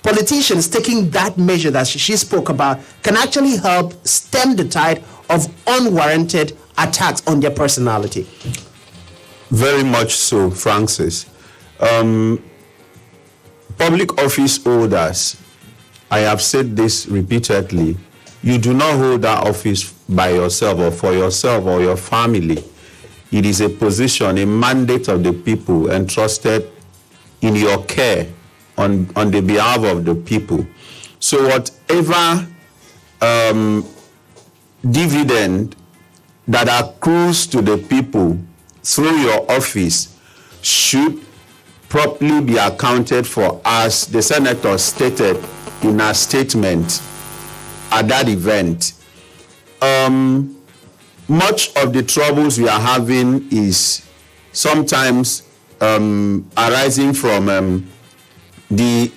politicians taking that measure that she spoke about can actually help stem the tide of unwarranted attacks on their personality? Very much so, Francis. Public office holders, I have said this repeatedly, you do not hold that office by yourself or for yourself or your family. It is a position, a mandate of the people entrusted in your care on the behalf of the people. So whatever dividend that accrues to the people through your office should properly be accounted for, as the senator stated in her statement at that event. Much of the troubles we are having is sometimes arising from the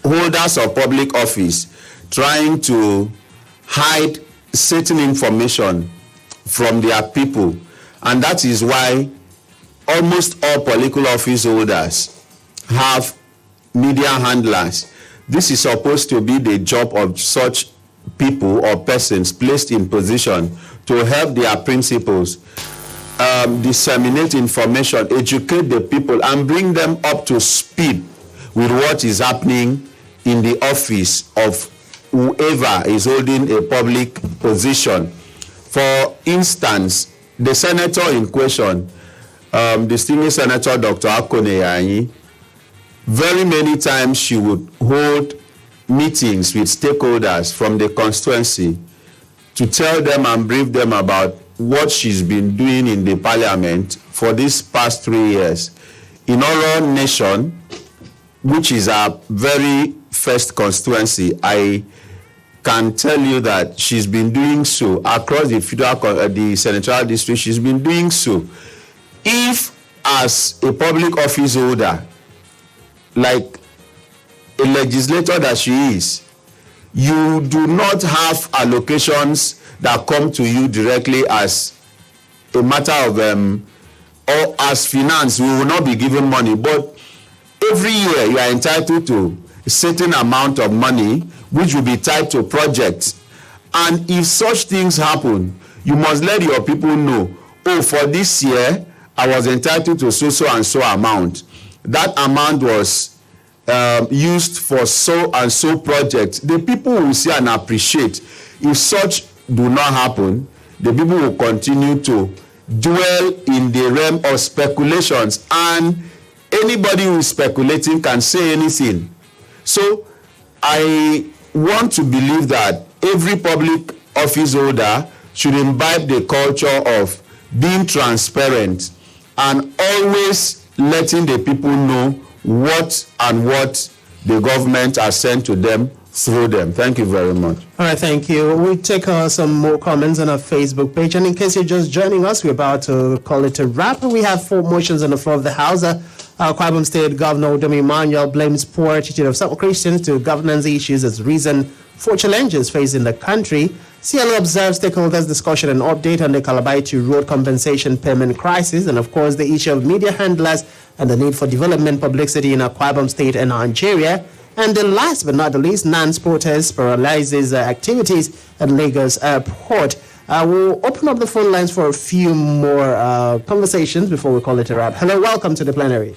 holders of public office trying to hide certain information from their people, and that is why almost all political office holders have media handlers. This is supposed to be the job of such people or persons placed in position to help their principals disseminate information, educate the people, and bring them up to speed with what is happening in the office of whoever is holding a public position. For instance, the senator in question, distinguished Senator Dr. Akon Eyakenyi, very many times she would hold meetings with stakeholders from the constituency to tell them and brief them about what she's been doing in the parliament for these past 3 years. In our nation, which is our very first constituency, I can tell you that she's been doing so across the federal, the senatorial district. She's been doing so. If, as a public office holder, like a legislator that she is, you do not have allocations that come to you directly as a matter of or as finance, we will not be given money, but every year you are entitled to a certain amount of money which will be tied to projects. And if such things happen, you must let your people know, oh, for this year I was entitled to so and so amount. That amount was used for so and so projects. The people will see and appreciate. If such do not happen, the people will continue to dwell in the realm of speculations, and anybody who is speculating can say anything. So I want to believe that every public office holder should imbibe the culture of being transparent and always letting the people know what the government has sent to them through them. Thank you very much. All right, thank you. We'll take some more comments on our Facebook page. And in case you're just joining us, we're about to call it a wrap. We have 4 motions on the floor of the House. Akwa Ibom State Governor Udom Emmanuel blames poor attitude of some Christians to governance issues as reason for challenges facing the country. CLO Observe stakeholders discussion and update on the Calabar Itu road compensation payment crisis, and of course the issue of media handlers and the need for development publicity in Akwa Ibom State and Nigeria. And the last but not the least, NANS protests paralyzes activities at Lagos Airport. We'll open up the phone lines for a few more conversations before we call it a wrap. Hello, welcome to the plenary.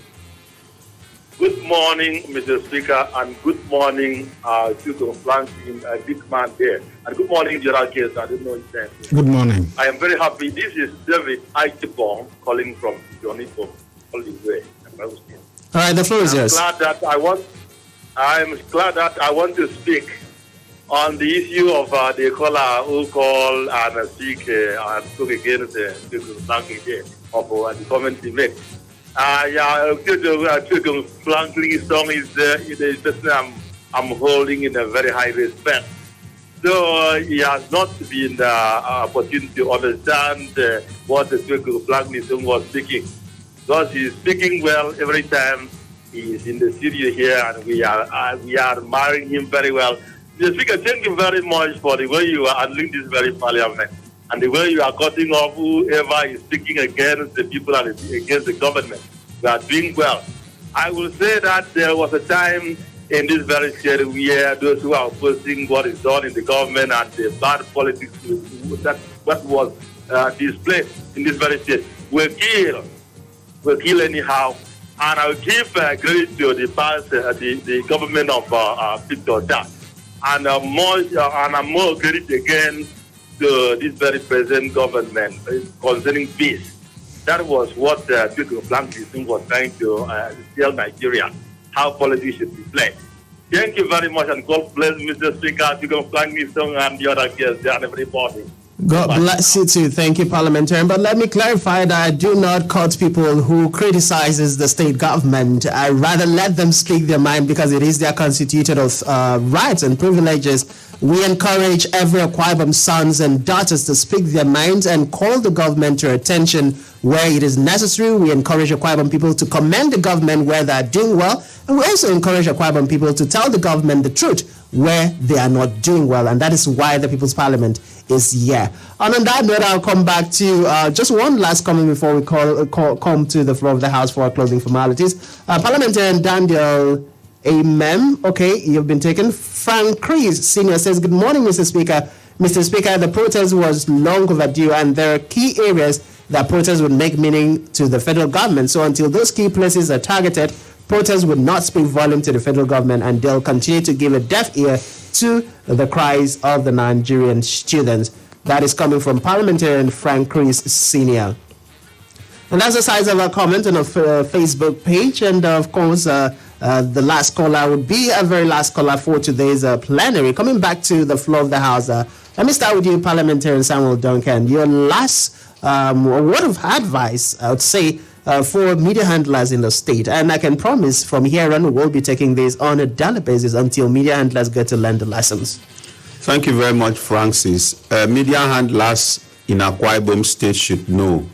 Good morning, Mr. Speaker, and good morning, Otuekong Franklyn, big man there. And good morning, Gerald Case. I don't know his name. Good morning. I am very happy. This is David Akon calling from Johnny from all the way. All right, the floor is yours. I'm glad that I want to speak on the issue of the caller who call and speak and spoke against Otuekong Franklyn of the comment he made. Otuekong Franklyn Isong is the person I'm holding in a very high respect. So he has not been the opportunity to understand what Otuekong Franklyn Isong was speaking. Because he's speaking well every time he's in the studio here, and we are admiring him very well. Mr. Speaker, thank you very much for the way you are handling this very parliament and the way you are cutting off whoever is speaking against the people and against the government. We are doing well. I will say that there was a time in this very state where those who are opposing what is done in the government and the bad politics that what was displayed in this very state were killed anyhow. And I will give credit to the past, the government of Victor Da. And I'm more credit again to this very present government concerning peace. That was what Otuekong Franklyn Isong was trying to tell Nigeria, how politics should be played. Thank you very much, and God bless Mr. Speaker, Otuekong Franklyn Isong and the other guests and everybody. God bless you too. Thank you, parliamentarian. But let me clarify that I do not cut people who criticizes the state government. I rather let them speak their mind because it is their constituted of rights and privileges. We encourage every Akwa Ibom sons and daughters to speak their minds and call the government to attention where it is necessary. We encourage Akwa Ibom people to commend the government where they are doing well. And we also encourage Akwa Ibom people to tell the government the truth where they are not doing well. And that is why the People's Parliament is here. And on that note, I'll come back to just one last comment before we come to the floor of the House for our closing formalities. Parliamentarian Daniel Amen. Okay, you've been taken. Frank Chris Senior says, good morning, Mr. Speaker. Mr. Speaker, the protest was long overdue, and there are key areas that protests would make meaning to the federal government. So until those key places are targeted, protests would not speak volume to the federal government, and they'll continue to give a deaf ear to the cries of the Nigerian students. That is coming from Parliamentarian Frank Chris Senior. And that's the size of our comment on our Facebook page. And of course, the last caller would be a very last caller for today's plenary. Coming back to the floor of the House, let me start with you, Parliamentarian Samuel Duncan. Your last word of advice, I would say, for media handlers in the state. And I can promise from here on, we'll be taking this on a daily basis until media handlers get to learn the lessons. Thank you very much, Francis. Media handlers in Akwa Ibom State should know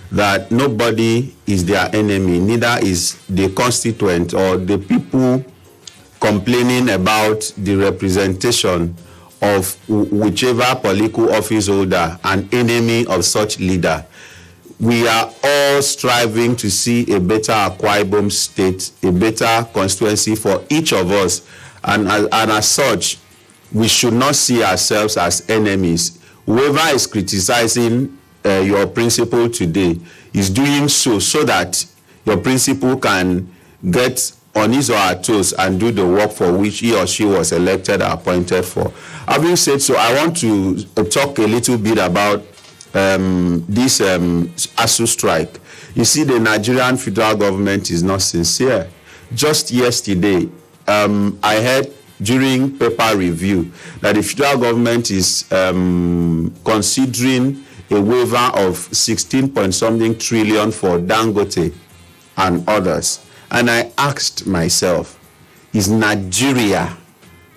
that nobody is their enemy, neither is the constituent or the people complaining about the representation of whichever political office holder an enemy of such leader. We are all striving to see a better Akwa Ibom State, a better constituency for each of us. And as such, we should not see ourselves as enemies. Whoever is criticizing your principal today is doing so that your principal can get on his or her toes and do the work for which he or she was elected or appointed for. Having said so, I want to talk a little bit about this ASU strike. You see, the Nigerian federal government is not sincere. Just yesterday, I heard during paper review that the federal government is considering a waiver of 16-point-something trillion for Dangote and others. And I asked myself, is Nigeria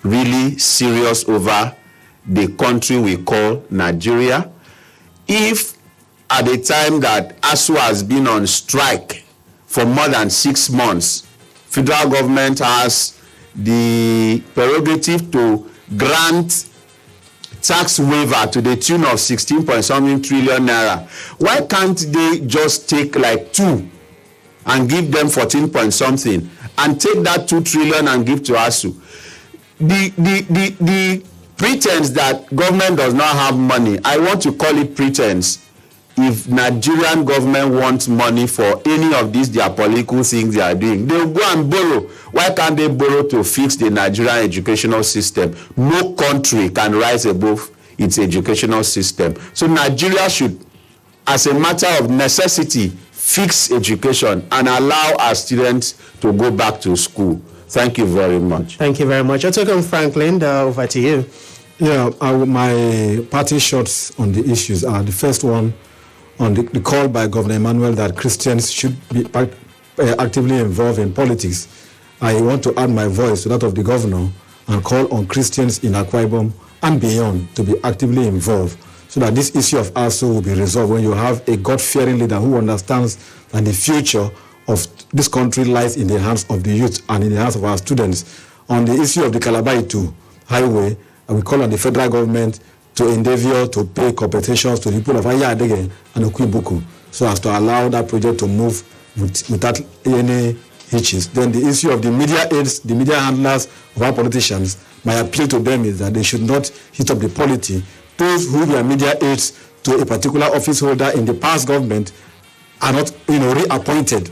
really serious over the country we call Nigeria? If at the time that ASU has been on strike for more than 6 months, federal government has the prerogative to grant tax waiver to the tune of 16-point-something trillion naira, why can't they just take like 2 and give them 14-point-something and take that 2 trillion and give to ASU? The pretense that government does not have money, I want to call it pretense. If Nigerian government wants money for any of these their political things they are doing, they'll go and borrow. Why can't they borrow to fix the Nigerian educational system? No country can rise above its educational system. So Nigeria should, as a matter of necessity, fix education and allow our students to go back to school. Thank you very much. Thank you very much. Otuekong Franklyn, over to you. Yeah, my party shots on the issues are the first one on the call by Governor Emmanuel that Christians should be actively involved in politics. I want to add my voice to that of the governor and call on Christians in Akwa Ibom and beyond to be actively involved so that this issue of ASU will be resolved when you have a God-fearing leader who understands that the future of this country lies in the hands of the youth and in the hands of our students. On the issue of the Calabar Itu highway, we call on the federal government to endeavor to pay compensations to the people of Ayadege and Okuibuku so as to allow that project to move without any hitches. Then the issue of the media aids, the media handlers of our politicians, my appeal to them is that they should not hit up the polity. Those who were media aids to a particular office holder in the past government are not, reappointed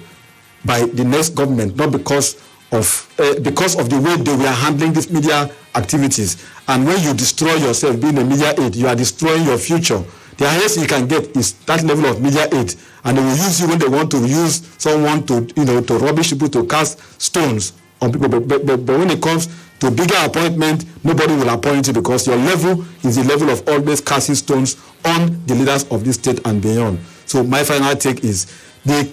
by the next government, not because of the way they were handling these media activities. And when you destroy yourself being a media aid, you are destroying your future. The highest you can get is that level of media aid, and they will use you when they want to use someone to rubbish people, to cast stones on people. But when it comes to bigger appointment, nobody will appoint you because your level is the level of always casting stones on the leaders of this state and beyond. So my final take is the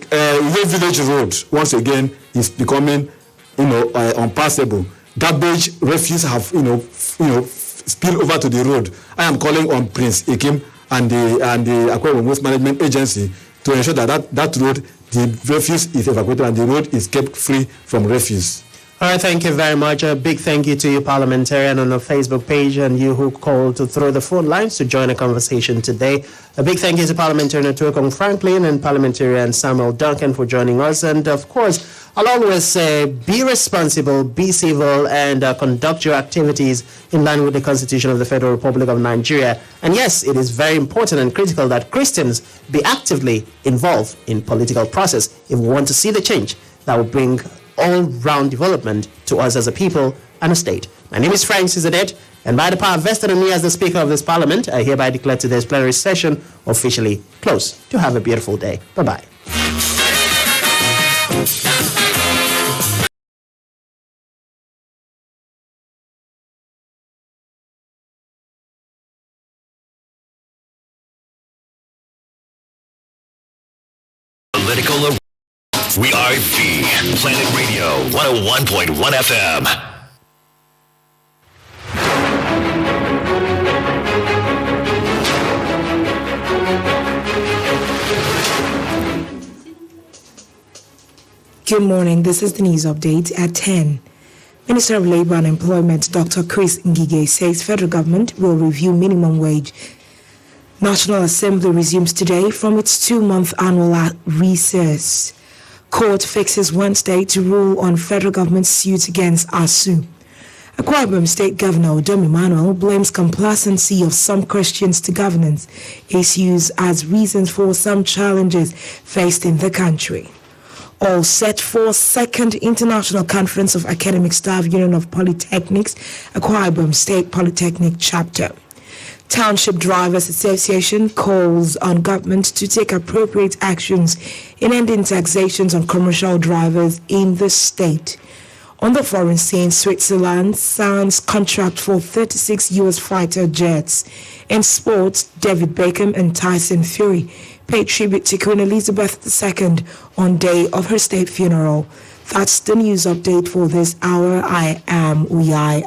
village road once again is becoming unpassable. Garbage, refuse have spilled over to the road. I am calling on Prince Ikim and the Akwa Ibom Waste Management Agency to ensure that road, the refuse is evacuated and the road is kept free from refuse. All right, thank you very much. A big thank you to you, parliamentarian, on the Facebook page, and you who called to through the phone lines to join the conversation today. A big thank you to Parliamentarian Otuekong Franklyn and Parliamentarian Samuel Duncan for joining us. And of course, I'll always say, be responsible, be civil, and conduct your activities in line with the Constitution of the Federal Republic of Nigeria. And yes, it is very important and critical that Christians be actively involved in political process if we want to see the change that will bring all-round development to us as a people and a state. My name is Francis Edet, and by the power vested in me as the Speaker of this Parliament, I hereby declare today's plenary session officially closed. To have a beautiful day. Bye-bye. Political. We are the Planet Radio 101.1 FM. Good morning. This is the news update at 10. Minister of Labor and Employment Dr. Chris Ngige says federal government will review minimum wage. National Assembly resumes today from its 2-month annual recess. Court fixes Wednesday to rule on federal government suit against ASU. Akwa Ibom State Governor Udom Emmanuel blames complacency of some Christians to governance issues as reasons for some challenges faced in the country. All set for second International Conference of Academic Staff Union of Polytechnics, Akwa Ibom State Polytechnic Chapter. Township Drivers Association calls on government to take appropriate actions in ending taxations on commercial drivers in the state. On the foreign scene, Switzerland signs contract for 36 U.S. fighter jets. In sports, David Beckham and Tyson Fury paid tribute to Queen Elizabeth II on day of her state funeral. That's the news update for this hour. I am Uyai